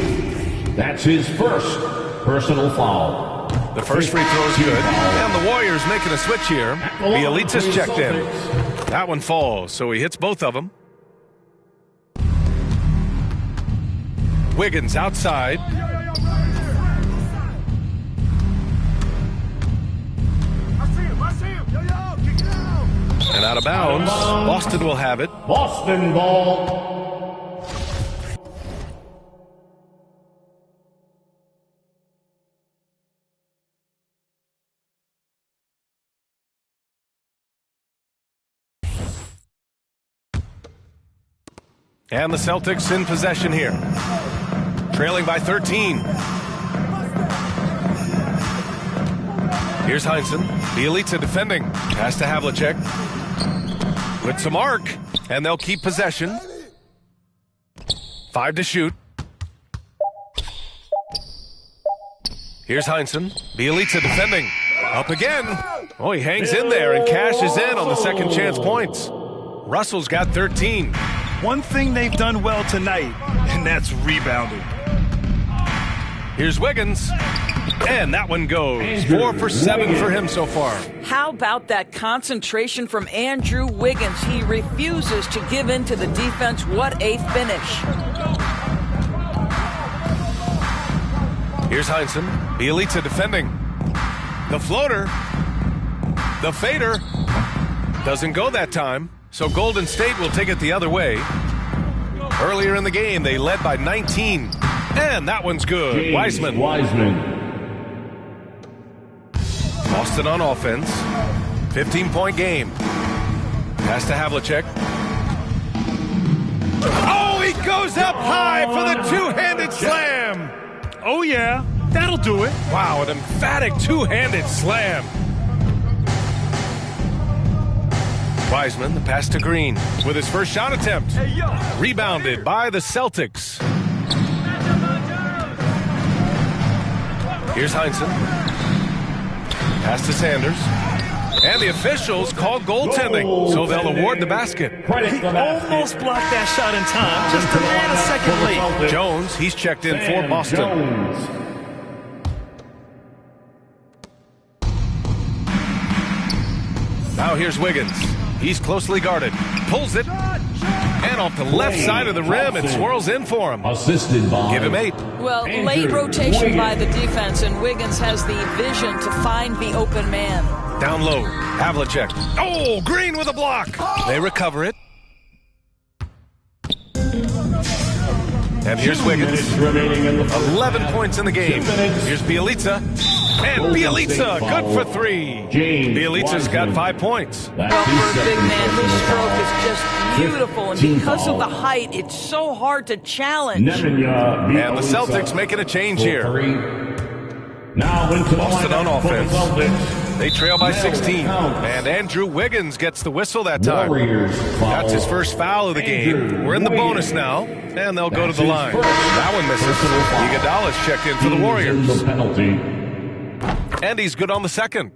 That's his first personal foul. The first free throw is good. And the Warriors making a switch here. Bielitsa's checked in. That one falls, so he hits both of them. Wiggins outside. And out of bounds. Boston will have it. Boston ball. And the Celtics in possession here. Trailing by 13. Here's Heinsohn. Bielitsa defending. Pass to Havlicek. With some arc. And they'll keep possession. 5 to shoot. Here's Heinsohn. Bielitsa defending. Up again. Oh, he hangs in there and cashes in on the second chance points. Russell's got 13. One thing they've done well tonight, and that's rebounding. Here's Wiggins. And that one goes. 4 for 7 for him so far. How about that concentration from Andrew Wiggins? He refuses to give in to the defense. What a finish. Here's Heinsohn. Bielitsa defending. The floater. The fader. Doesn't go that time. So Golden State will take it the other way. Earlier in the game, they led by 19. And that one's good. Wiseman. Boston on offense. 15-point game. Pass to Havlicek. Oh, he goes up high for the two-handed slam. Oh, yeah. That'll do it. Wow, an emphatic two-handed slam. Wiseman, the pass to Green with his first shot attempt. Rebounded by the Celtics. Here's Heinsohn. Pass to Sanders. And the officials call goaltending, so they'll award the basket. He almost blocked that shot in time, just a nanosecond late. Jones, he's checked in for Boston. Now here's Wiggins. He's closely guarded. Pulls it. And off the left side of the rim, it swirls in for him. Assisted by. Give him 8. Well, late rotation by the defense, and Wiggins has the vision to find the open man. Down low, Havlicek. Oh, Green with a block. They recover it. And here's Wiggins. 11 points in the game. Here's Bielitsa. And Bielitsa, good for 3. Bielitsa's got 5 points. Well, for a big man, his stroke is just beautiful. And because of the height, it's so hard to challenge. And the Celtics making a change here. Boston on offense. They trail by 16. And Andrew Wiggins gets the whistle that time. That's his first foul of the game. We're in the bonus now, and they'll go to the line. That one misses. Iguodala's checked in for the Warriors. And he's good on the second.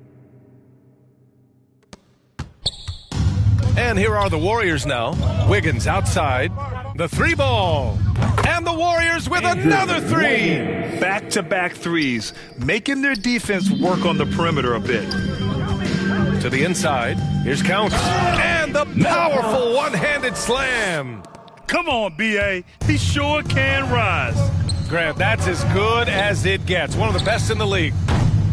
And here are the Warriors now. Wiggins outside. The 3-ball. And the Warriors with another 3. Back-to-back threes, making their defense work on the perimeter a bit. To the inside. Here's Counts. And the powerful one-handed slam. Come on, B.A. He sure can rise. Grant, that's as good as it gets. One of the best in the league.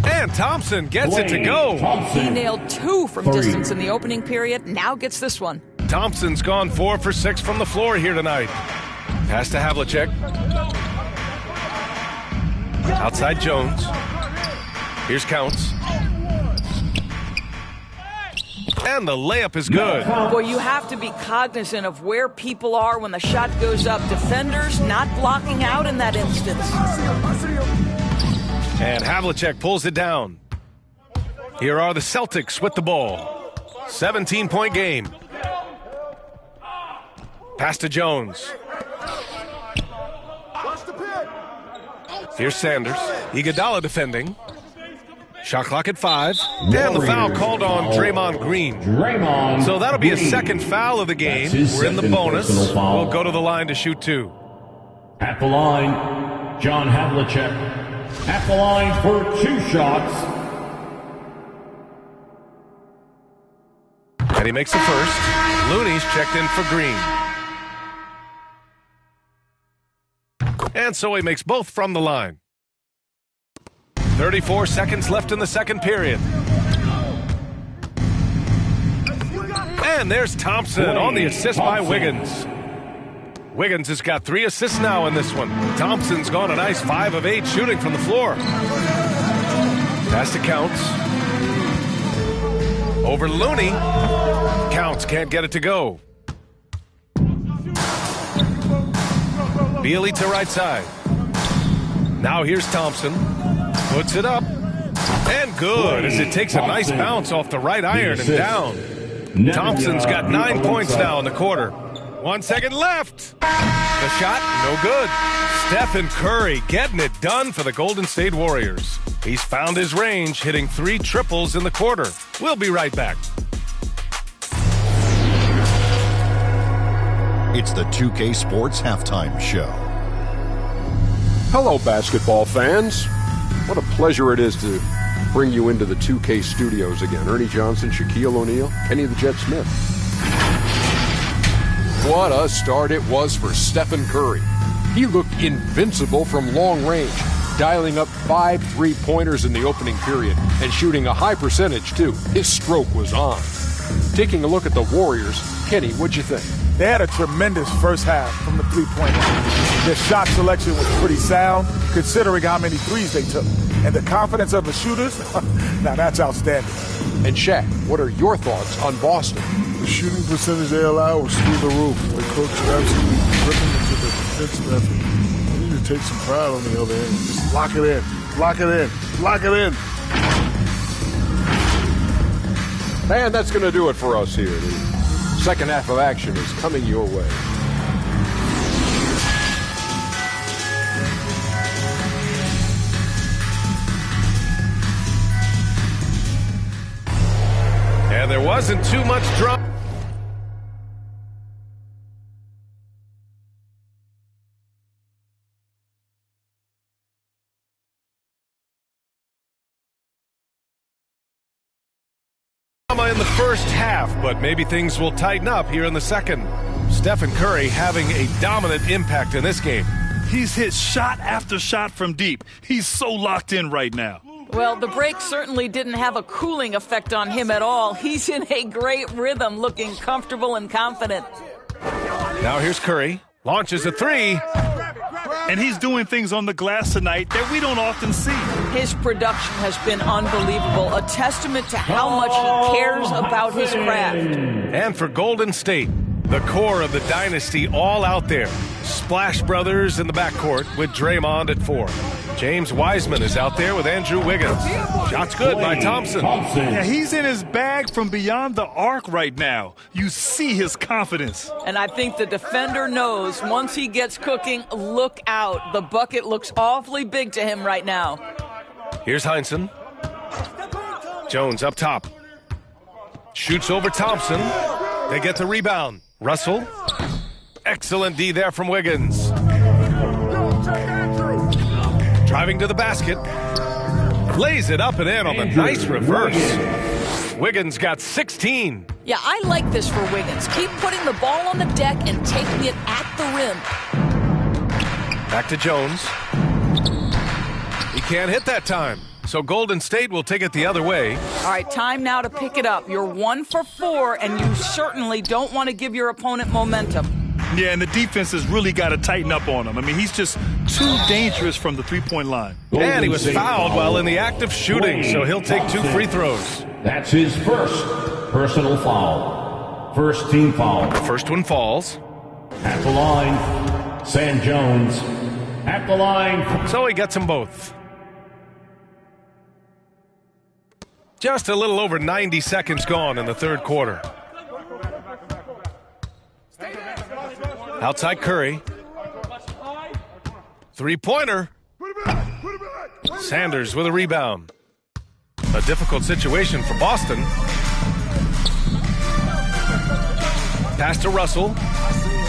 And Thompson gets it to go. He nailed 2 from distance in the opening period. Now gets this one. Thompson's gone 4 for 6 from the floor here tonight. Pass to Havlicek. Outside Jones. Here's Counts. And the layup is good. Boy, you have to be cognizant of where people are when the shot goes up. Defenders not blocking out in that instance. And Havlicek pulls it down. Here are the Celtics with the ball. 17-point game. Pass to Jones. Here's Sanders. Iguodala defending. Shot clock at 5. And the foul called on Draymond Green. So that'll be a second foul of the game. We're in the bonus. We'll go to the line to shoot 2. At the line, John Havlicek. At the line for 2 shots. And he makes the first. Looney's checked in for Green. And so he makes both from the line. 34 seconds left in the second period. And there's Thompson on the assist by Wiggins. Wiggins has got 3 assists now in this one. Thompson's gone a nice 5 of 8 shooting from the floor. Pass to Counts. Over Looney. Counts can't get it to go. Bielitsa right side. Now here's Thompson. Puts it up. And good as it takes a nice bounce off the right iron and down. Thompson's got 9 points now in the quarter. 1 second left. The shot, no good. Stephen Curry getting it done for the Golden State Warriors. He's found his range, hitting 3 triples in the quarter. We'll be right back. It's the 2K Sports Halftime Show. Hello, basketball fans. What a pleasure it is to bring you into the 2K studios again. Ernie Johnson, Shaquille O'Neal, Kenny the Jet Smith. What a start it was for Stephen Curry. He looked invincible from long range, dialing up 5 3-pointers in the opening period and shooting a high percentage, too. His stroke was on. Taking a look at the Warriors, Kenny, what'd you think? They had a tremendous first half from the three-point line. Their shot selection was pretty sound, considering how many threes they took. And the confidence of the shooters, now that's outstanding. And Shaq, what are your thoughts on Boston? The shooting percentage they allow was through the roof. The coach absolutely dripping into the defensive effort. They need to take some pride on the other end. Just lock it in, lock it in, lock it in. Man, that's going to do it for us here. The second half of action is coming your way. And there wasn't too much drama. In the first half, but maybe things will tighten up here in the second. Stephen Curry having a dominant impact in this game. He's hit shot after shot from deep. He's so locked in right now. Well, the break certainly didn't have a cooling effect on him at all. He's in a great rhythm, looking comfortable and confident. Now here's Curry. Launches a three. And he's doing things on the glass tonight that we don't often see. His production has been unbelievable, a testament to how much he cares about his craft. And for Golden State, the core of the dynasty all out there. Splash Brothers in the backcourt with Draymond at 4. James Wiseman is out there with Andrew Wiggins. Shots good by Thompson. Yeah, he's in his bag from beyond the arc right now. You see his confidence. And I think the defender knows once he gets cooking, look out. The bucket looks awfully big to him right now. Here's Heinsohn. Jones up top. Shoots over Thompson. They get the rebound. Russell. Excellent D there from Wiggins. Driving to the basket. Lays it up and in on the nice reverse. Wiggins got 16. Yeah, I like this for Wiggins. Keep putting the ball on the deck and taking it at the rim. Back to Jones. He can't hit that time. So Golden State will take it the other way. All right, time now to pick it up. You're 1 for 4, and you certainly don't want to give your opponent momentum. Yeah, and the defense has really got to tighten up on him. I mean, he's just too dangerous from the three-point line. And he was fouled while in the act of shooting, so he'll take 2 free throws. That's his first personal foul. First team foul. The first one falls. At the line, Sam Jones. At the line. So he gets them both. Just a little over 90 seconds gone in the third quarter. Outside Curry. Three-pointer. Sanders with a rebound. A difficult situation for Boston. Pass to Russell.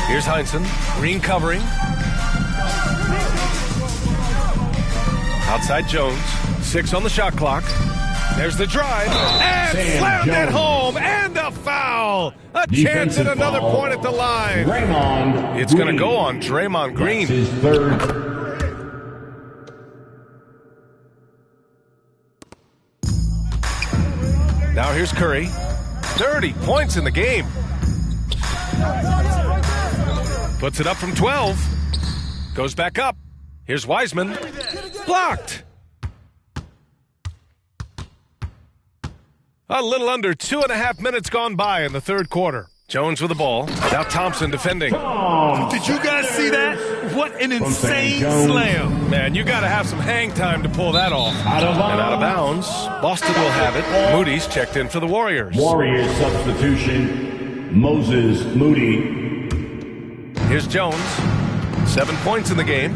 Here's Heinsohn. Green covering. Outside Jones. 6 on the shot clock. There's the drive. And slammed it home. And a foul. A chance at another point at the line. It's going to go on Draymond Green. His third. Now here's Curry. 30 points in the game. Puts it up from 12. Goes back up. Here's Wiseman. Blocked. A little under 2.5 minutes gone by in the third quarter. Jones with the ball. Now Thompson defending. Did you guys see that? What an insane slam. Man, you got to have some hang time to pull that off. And out of bounds. Boston will have it. Moody's checked in for the Warriors. Warriors substitution. Moses Moody. Here's Jones. 7 points in the game.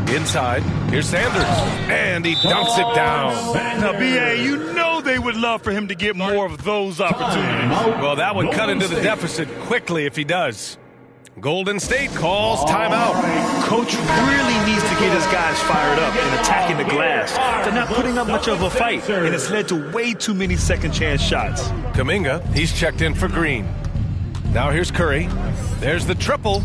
Inside. Here's Sanders. And he dunks it down. Now, B.A., you know they would love for him to get more of those opportunities. Well, that would cut into the deficit quickly if he does. Golden State calls timeout. Coach really needs to get his guys fired up and attacking the glass. They're not putting up much of a fight, and it's led to way too many second-chance shots. Kuminga, he's checked in for Green. Now here's Curry. There's the triple.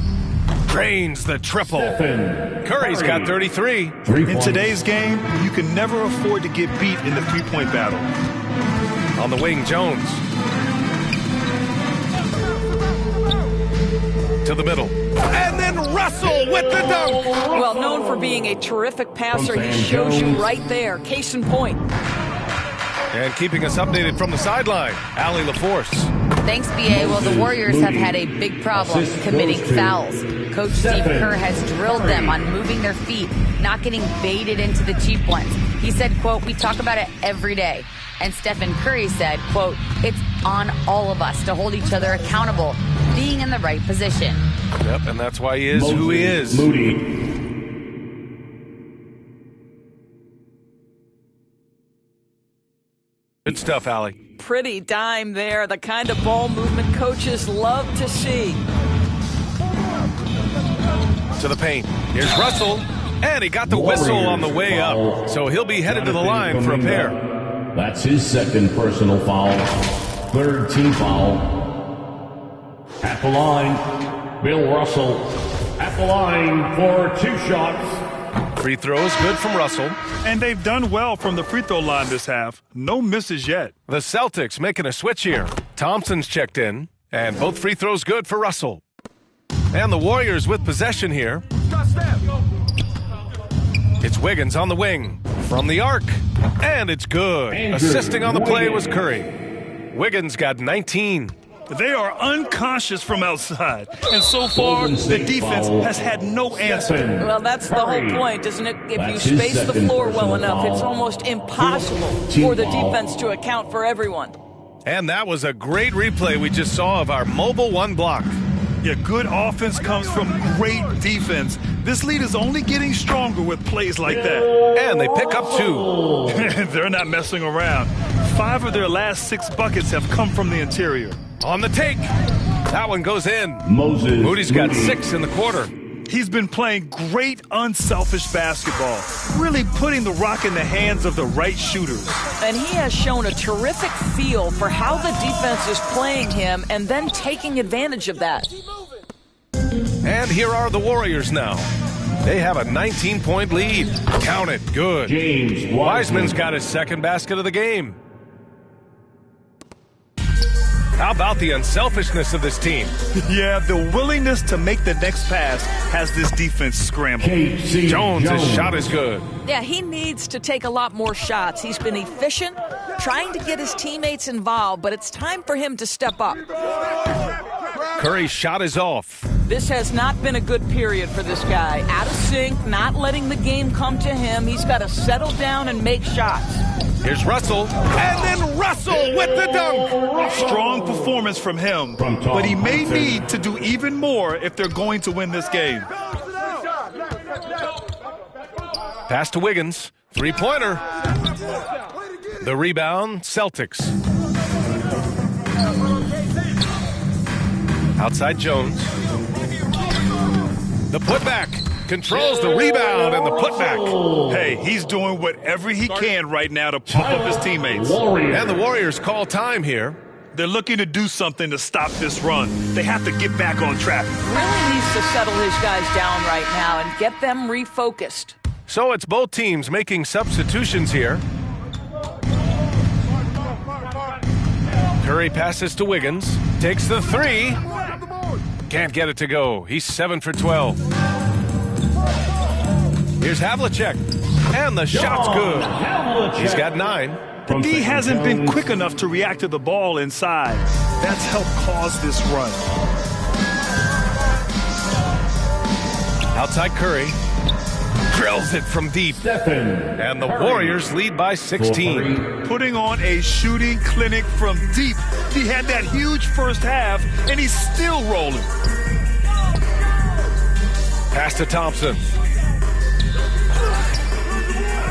Drains the triple. Curry's got 33. In today's game, you can never afford to get beat in the three-point battle. On the wing, Jones. To the middle. And then Russell with the dunk. Well, known for being a terrific passer, he shows you right there. Case in point. And keeping us updated from the sideline, Allie LaForce. Thanks, B.A. Well, the Warriors have had a big problem committing fouls. Coach Steve Kerr has drilled them on moving their feet, not getting baited into the cheap ones. He said, quote, "We talk about it every day." And Stephen Curry said, quote, "It's on all of us to hold each other accountable, being in the right position." Yep, and that's why he is who he is. Moody. Good stuff, Allie. Pretty dime there, the kind of ball movement coaches love to see. To the paint. Here's Russell. And he got the whistle on the way up. So he'll be headed to the line for a pair. That's his second personal foul. Third team foul. At the line, Bill Russell. At the line for 2 shots. Free throws good from Russell. And they've done well from the free throw line this half. No misses yet. The Celtics making a switch here. Thompson's checked in. And both free throws good for Russell. And the Warriors with possession here. It's Wiggins on the wing. From the arc. And it's good. Assisting on the play was Curry. Wiggins got 19. They are unconscious from outside. And so far, the defense has had no answer. Well, that's the whole point, isn't it? If you space the floor well enough, it's almost impossible for the defense to account for everyone. And that was a great replay we just saw of our mobile one block. Yeah, good offense comes from great defense. This lead is only getting stronger with plays like that. And they pick up 2. They're not messing around. 5 of their last 6 buckets have come from the interior. On the take. That one goes in. Moody's got 6 in the quarter. He's been playing great, unselfish basketball, really putting the rock in the hands of the right shooters. And he has shown a terrific feel for how the defense is playing him and then taking advantage of that. And here are the Warriors now. They have a 19-point lead. Count it. Good. James Wiseman's got his second basket of the game. How about the unselfishness of this team? Yeah, the willingness to make the next pass has this defense scrambled. Jones' shot is good. Yeah, he needs to take a lot more shots. He's been efficient, trying to get his teammates involved, but it's time for him to step up. Curry's shot is off. This has not been a good period for this guy. Out of sync, not letting the game come to him. He's got to settle down and make shots. Here's Russell, and then Russell with the dunk. Strong performance from him, but he may need to do even more if they're going to win this game. Pass to Wiggins, 3-pointer. The rebound, Celtics. Outside Jones. The putback. Controls the rebound and the putback. Hey, he's doing whatever he can right now to pump up his teammates. And the Warriors call time here. They're looking to do something to stop this run. They have to get back on track. Really needs to settle his guys down right now and get them refocused. So it's both teams making substitutions here. Curry passes to Wiggins. Takes the 3. Can't get it to go. He's 7 for 12. Here's Havlicek. And the shot's good. He's got 9. The D hasn't been quick enough to react to the ball inside. That's helped cause this run. Outside Curry. Drills it from deep. And the Warriors lead by 16. Putting on a shooting clinic from deep. He had that huge first half, and he's still rolling. Pass to Thompson.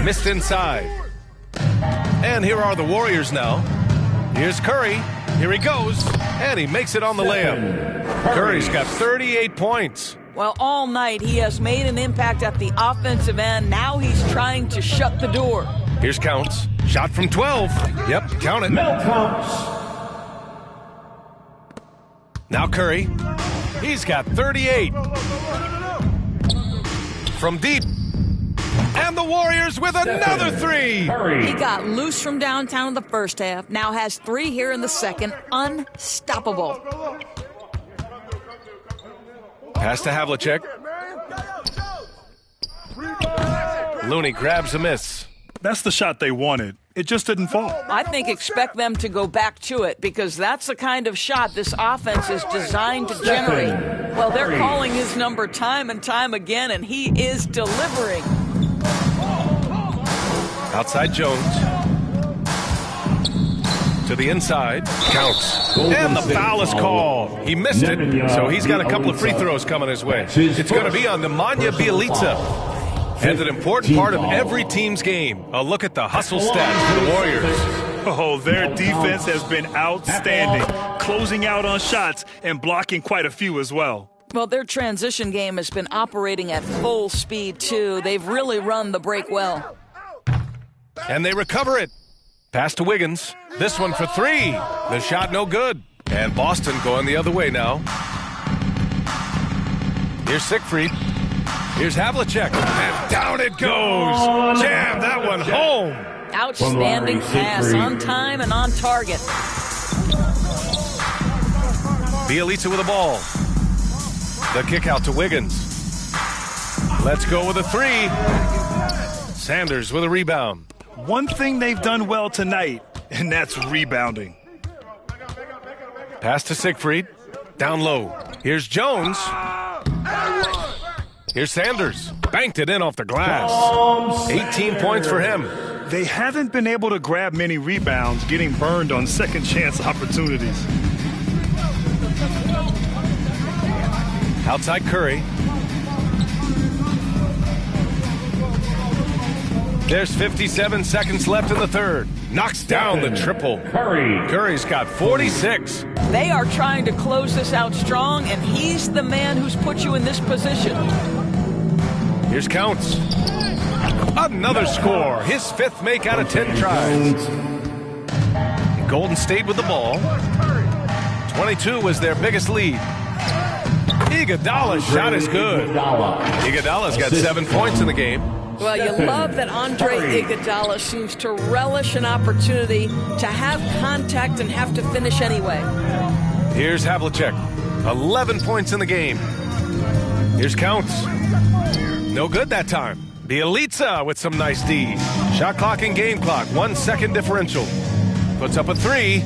Missed inside. And here are the Warriors now. Here's Curry. Here he goes. And he makes it on the layup. Curry's got 38 points. Well, all night he has made an impact at the offensive end. Now he's trying to shut the door. Here's Counts. Shot from 12. Yep, count it. Now Curry. He's got 38. From deep. And the Warriors with another three. He got loose from downtown in the first half. Now has 3 here in the second. Unstoppable. Pass to Havlicek. Looney grabs a miss. That's the shot they wanted. It just didn't fall. I think expect them to go back to it because that's the kind of shot this offense is designed to generate. Well, they're calling his number time and time again, and he is delivering. Outside Jones. To the inside. Counts. And the foul is called. He missed it, so he's got a couple of free throws coming his way. It's going to be on Nemanja Bjelica. And an important part of every team's game. A look at the hustle stats for the Warriors. Oh, their defense has been outstanding, closing out on shots and blocking quite a few as well. Well, their transition game has been operating at full speed, too. They've really run the break well. And they recover it. Pass to Wiggins. This one for 3. The shot no good. And Boston going the other way now. Here's Siegfried. Here's Havlicek. And down it goes. Jam that one home. Outstanding pass on time and on target. Bjelica with the ball. The kick out to Wiggins. Let's go with a 3. Sanders with a rebound. One thing they've done well tonight, and that's rebounding. Pass to Siegfried. Down low. Here's Jones. Here's Sanders. Banked it in off the glass. 18 points for him. They haven't been able to grab many rebounds, getting burned on second chance opportunities. Outside Curry. There's 57 seconds left in the third. Knocks down the triple. Curry's got 46. They are trying to close this out strong, and he's the man who's put you in this position. Here's Counts. Another score. His 5th make out of 10 tries. Golden State with the ball. 22 was their biggest lead. Iguodala's shot is good. Iguodala's got 7 points in the game. Well, you love that Andre Iguodala seems to relish an opportunity to have contact and have to finish anyway. Here's Havlicek. 11 points in the game. Here's Counts. No good that time. Bjelica with some nice D. Shot clock and game clock. 1 second differential. Puts up a 3.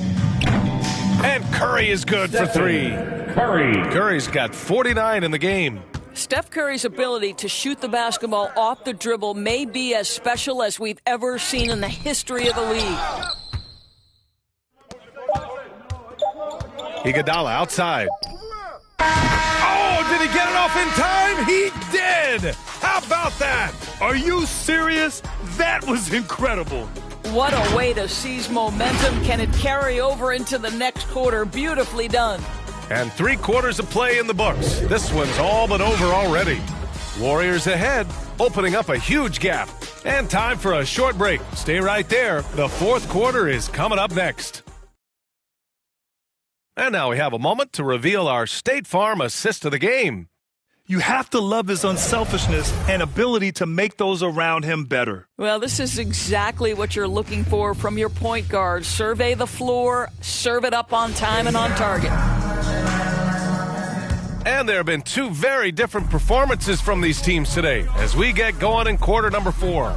And Curry is good for 3. Curry's got 49 in the game. Steph Curry's ability to shoot the basketball off the dribble may be as special as we've ever seen in the history of the league. Iguodala outside. Oh, did he get it off in time? He did! How about that? Are you serious? That was incredible. What a way to seize momentum. Can it carry over into the next quarter? Beautifully done. And 3 quarters of play in the books. This one's all but over already. Warriors ahead, opening up a huge gap. And time for a short break. Stay right there. The 4th quarter is coming up next. And now we have a moment to reveal our State Farm assist of the game. You have to love his unselfishness and ability to make those around him better. Well, this is exactly what you're looking for from your point guard. Survey the floor, serve it up on time and on target. And there have been 2 very different performances from these teams today as we get going in quarter number 4.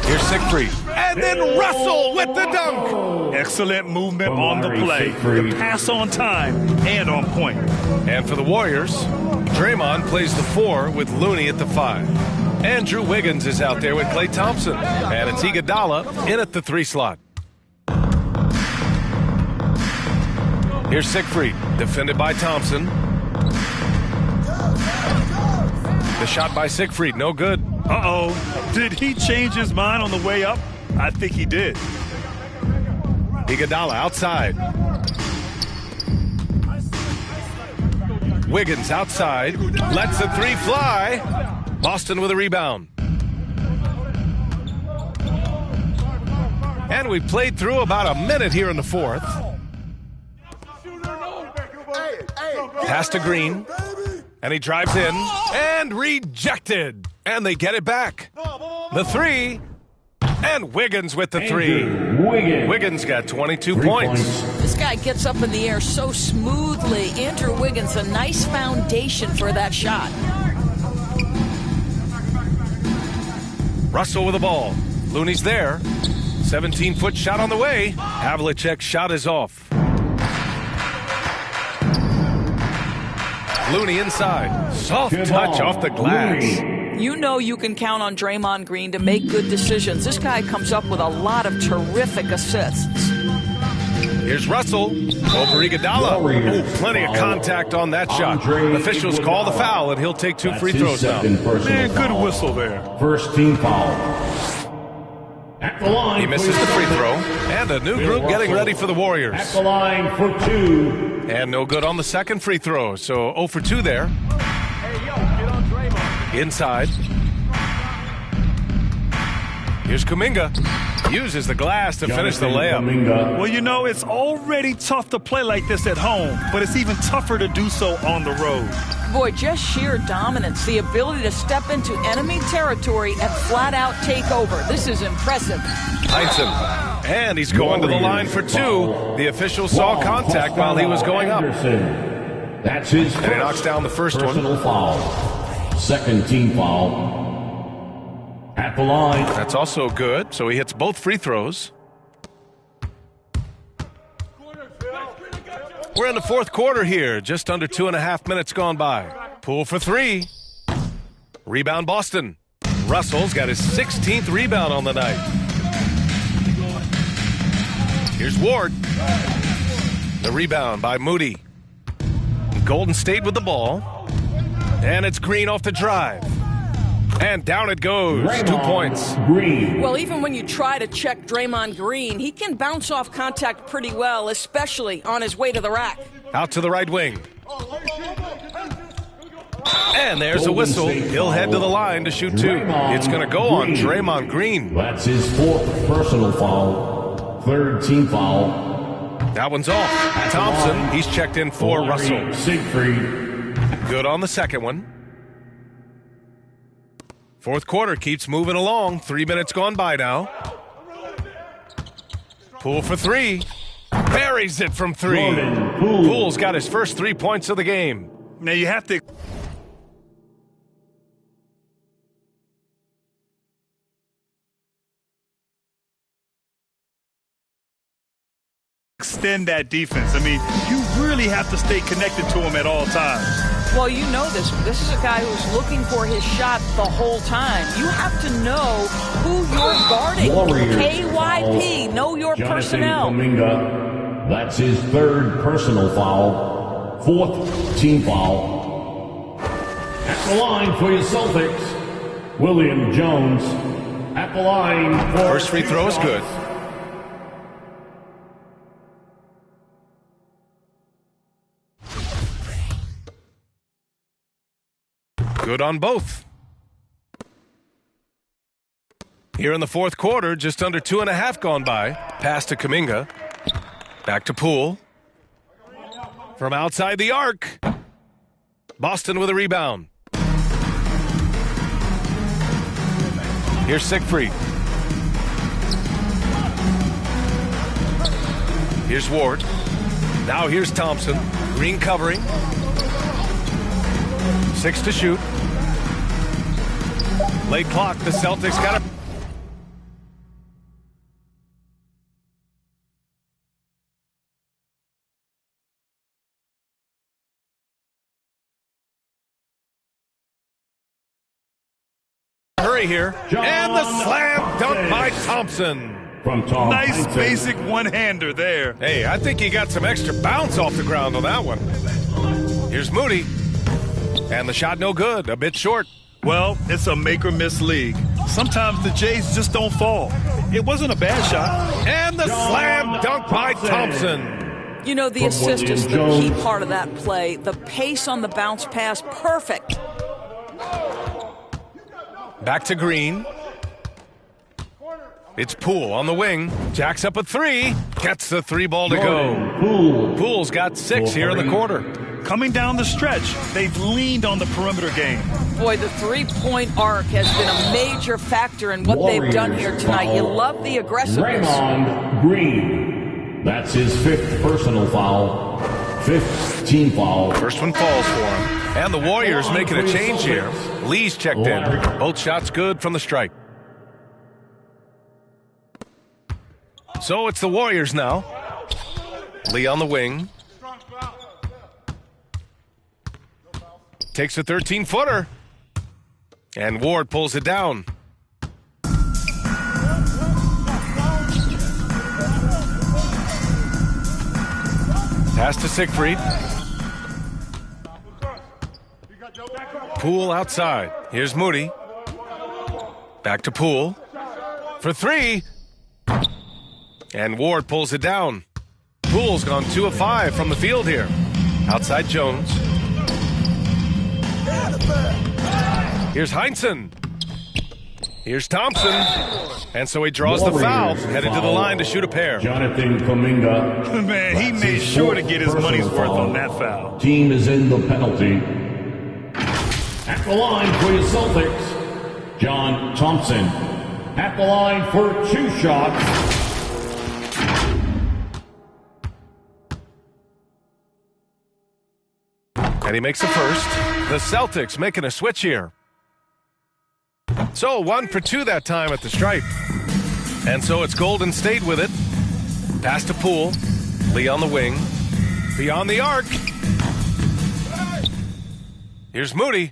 Here's Siegfried. And then Russell with the dunk. Excellent movement on the play. The pass on time and on point. And for the Warriors, Draymond plays the 4 with Looney at the 5. Andrew Wiggins is out there with Klay Thompson. And it's Iguodala in at the 3 slot. Here's Siegfried, defended by Thompson. The shot by Siegfried, no good. Uh-oh. Did he change his mind on the way up? I think he did. Iguodala outside. Wiggins outside. Lets the three fly. Boston with a rebound. And we played through about a minute here in the fourth. Pass to Green. And he drives in. And rejected. And they get it back. The three. And Wiggins with the three. Wiggins got 22 points. This guy gets up in the air so smoothly. Andrew Wiggins, a nice foundation for that shot. Russell with the ball. Looney's there. 17-foot shot on the way. Havlicek's shot is off. Looney inside. Soft touch off the glass. You know you can count on Draymond Green to make good decisions. This guy comes up with a lot of terrific assists. Here's Russell over Iguodala. Oh, plenty of contact on that shot. Officials call the foul, and he'll take 2 free throws now. Man, good whistle there. First team foul. At the line. He misses the free throw. And a new group getting ready for the Warriors. At the line for 2. And no good on the second free throw. So 0 for 2 there. Inside. Here's Kuminga. Uses the glass to finish the layup. Well, you know, it's already tough to play like this at home, but it's even tougher to do so on the road. Boy, just sheer dominance, the ability to step into enemy territory and flat out take over. This is impressive. Heinsohn. And he's going to the line for 2. The official saw contact while he was going up. That's his and he knocks down the first personal one. Foul. Second team foul. At the line. That's also good. So he hits both free throws. We're in the fourth quarter here. Just under 2.5 minutes gone by. Poole for 3. Rebound Boston. Russell's got his 16th rebound on the night. Here's Ward. The rebound by Moody. Golden State with the ball. And it's Green off the drive. And down it goes. Draymond 2 points. Green. Well, even when you try to check Draymond Green, he can bounce off contact pretty well, especially on his way to the rack. Out to the right wing. And there's a whistle. He'll head to the line to shoot 2. It's going to go on Draymond Green. That's his 4th personal foul. Third team foul. That one's off. Thompson, he's checked in for Russell. Siegfried. Good on the second one. Fourth quarter keeps moving along. 3 minutes gone by now. Poole for 3. Buries it from 3. Poole's got his first 3 points of the game. Now you have to extend that defense. I mean, you really have to stay connected to him at all times. Well, you know this. This is a guy who's looking for his shot the whole time. You have to know who you're guarding. Warriors. KYP, know your Jonathan personnel. Kuminga. That's his 3rd personal foul. 4th team foul. At the line for your Celtics, William Jones. At the line for First free throw is good. Good on both. Here in the fourth quarter, just under 2.5 gone by. Pass to Kuminga. Back to Poole. From outside the arc. Boston with a rebound. Here's Siegfried. Here's Ward. Now here's Thompson. Green covering. 6 to shoot. Late clock. The Celtics got it. Hurry here. And the slam dunk by Thompson. From Tom Nice Heinsohn. basic one-hander there. Hey, I think he got some extra bounce off the ground on that one. Here's Moody. And the shot no good. A bit short. Well, it's a make-or-miss league. Sometimes the Jays just don't fall. It wasn't a bad shot. And the slam dunk by Thompson. You know, the assist is the key part of that play. The pace on the bounce pass, perfect. Back to Green. It's Poole on the wing. Jacks up a three. Gets the three ball to go. Poole's got 6 here in the quarter. Coming down the stretch, they've leaned on the perimeter game. Boy, the three-point arc has been a major factor in what they've done here tonight. You love the aggressiveness. Draymond Green. That's his 5th personal foul. 5th team foul. First one falls for him. And the Warriors making a change here. Lee's checked in. Both shots good from the strike. So it's the Warriors now. Lee on the wing. Takes a 13-footer. And Ward pulls it down. Pass to Siegfried. Poole outside. Here's Moody. Back to Poole. For 3. And Ward pulls it down. Poole's gone 2 of 5 from the field here. Outside Jones. Here's Heinsohn. Here's Thompson. And so he draws the foul, headed to the line to shoot a pair. Jonathan Kuminga. Man, he made sure to get his money's worth on that foul. Team is in the penalty. At the line for the Celtics, John Thompson. At the line for 2 shots. And he makes the first. The Celtics making a switch here. So 1 for 2 that time at the stripe. And so it's Golden State with it. Pass to Poole. Lee on the wing. Beyond the arc. Here's Moody.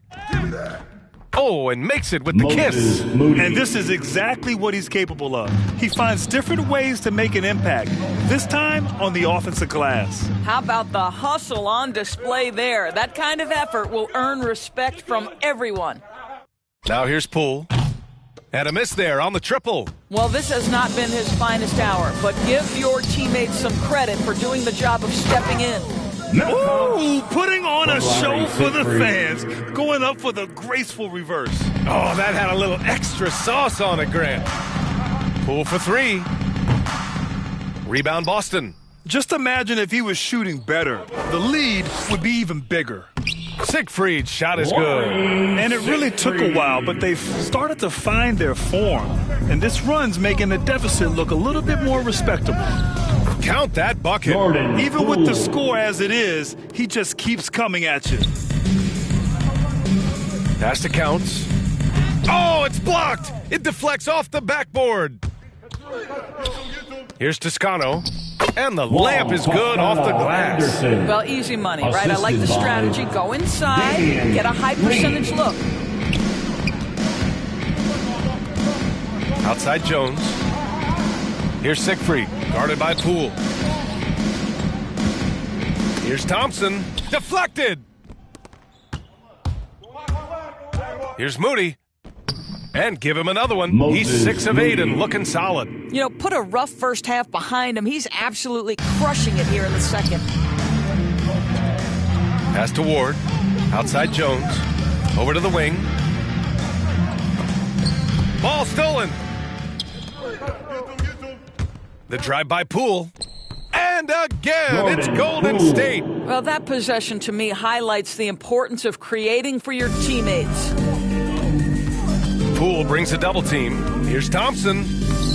Oh, and makes it with the kiss. And this is exactly what he's capable of. He finds different ways to make an impact, this time on the offensive glass. How about the hustle on display there? That kind of effort will earn respect from everyone. Now here's Poole. And a miss there on the triple. Well, this has not been his finest hour, but give your teammates some credit for doing the job of stepping in. Ooh, putting on a show for the fans, going up for the graceful reverse. Oh, that had a little extra sauce on it, Grant. Poole for 3. Rebound Boston. Just imagine if he was shooting better. The lead would be even bigger. Siegfried's shot is good. And it really took a while, but they've started to find their form. And this run's making the deficit look a little bit more respectable. Count that bucket. Even with the score as it is, he just keeps coming at you. Pass to Counts. Oh, it's blocked. It deflects off the backboard. Here's Toscano. And the layup is good off the glass. Well, easy money, right? I like the strategy. Go inside, get a high percentage look. Outside Jones. Here's Siegfried, guarded by Poole. Here's Thompson, deflected. Here's Moody. And give him another one. He's 6 of 8 and looking solid. You know, put a rough first half behind him. He's absolutely crushing it here in the second. Pass to Ward. Outside Jones. Over to the wing. Ball stolen. The drive by Poole. And again, it's Golden State. Well, that possession to me highlights the importance of creating for your teammates. Poole brings a double team. Here's Thompson.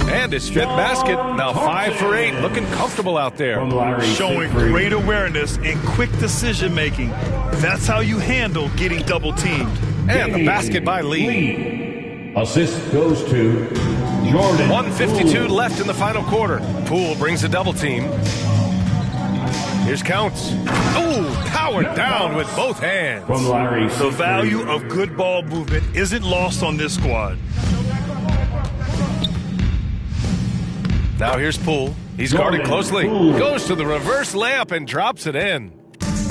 And his 5th basket. Now 5 for 8. Looking comfortable out there. Showing great awareness and quick decision making. That's how you handle getting double teamed. And the basket by Lee. Assist goes to Jordan. 1:52 left in the final quarter. Poole brings a double team. Here's Counts. Oh, powered down with both hands. The value of good ball movement isn't lost on this squad. Now here's Poole. He's guarded closely. Goes to the reverse layup and drops it in.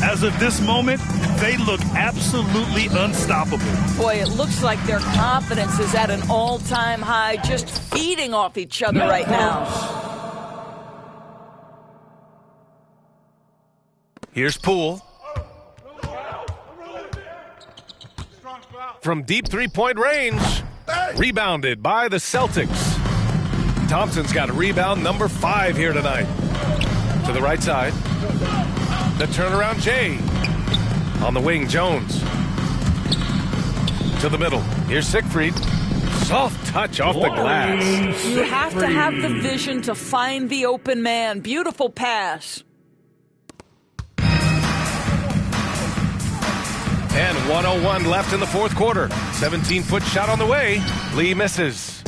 As of this moment, they look absolutely unstoppable. Boy, it looks like their confidence is at an all-time high, just feeding off each other right now. Here's Poole. From deep three-point range. Rebounded by the Celtics. Thompson's got a rebound number 5 here tonight. To the right side. The turnaround Jay. On the wing, Jones. To the middle. Here's Siegfried. Soft touch off the glass. You have to have the vision to find the open man. Beautiful pass. And 1:01 left in the fourth quarter. 17-foot shot on the way. Lee misses.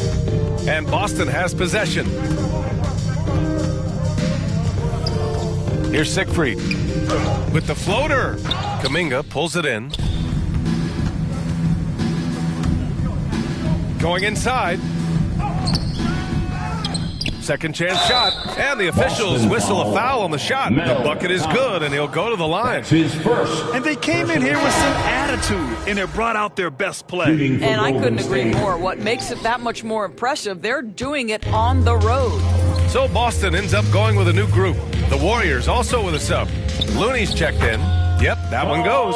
And Boston has possession. Here's Siegfried with the floater. Kuminga pulls it in. Going inside. Second chance shot. And the officials whistle a foul on the shot. The bucket is good, and he'll go to the line. His first. And they came in here with some attitude, and it brought out their best play. And I couldn't agree more. What makes it that much more impressive, they're doing it on the road. So Boston ends up going with a new group. The Warriors also with a sub. Looney's checked in. Yep, that one goes.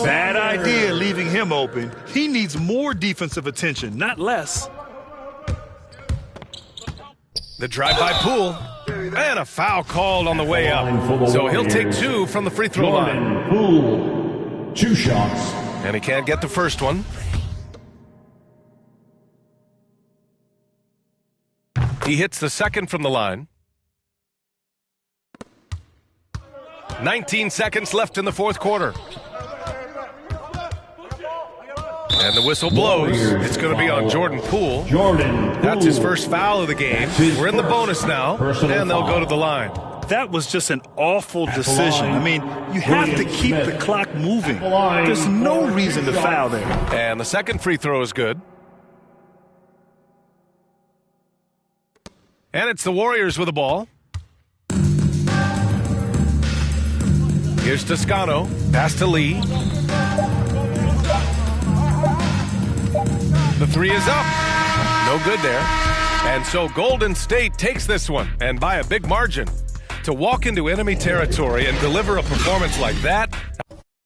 Bad idea leaving him open. He needs more defensive attention, not less. The drive-by Poole. And a foul called on the way up. So he'll take 2 from the free throw line. Poole, 2 shots. And he can't get the first one. He hits the second from the line. 19 seconds left in the fourth quarter. And the whistle blows. It's going to be on Jordan Poole. That's his first foul of the game. We're in the bonus now, and they'll go to the line. That was just an awful decision. I mean, you have to keep the clock moving. There's no reason to foul there. And the second free throw is good. And it's the Warriors with the ball. Here's Toscano. Pass to Lee. The 3 is up. No good there. And so Golden State takes this one, and by a big margin. To walk into enemy territory and deliver a performance like that,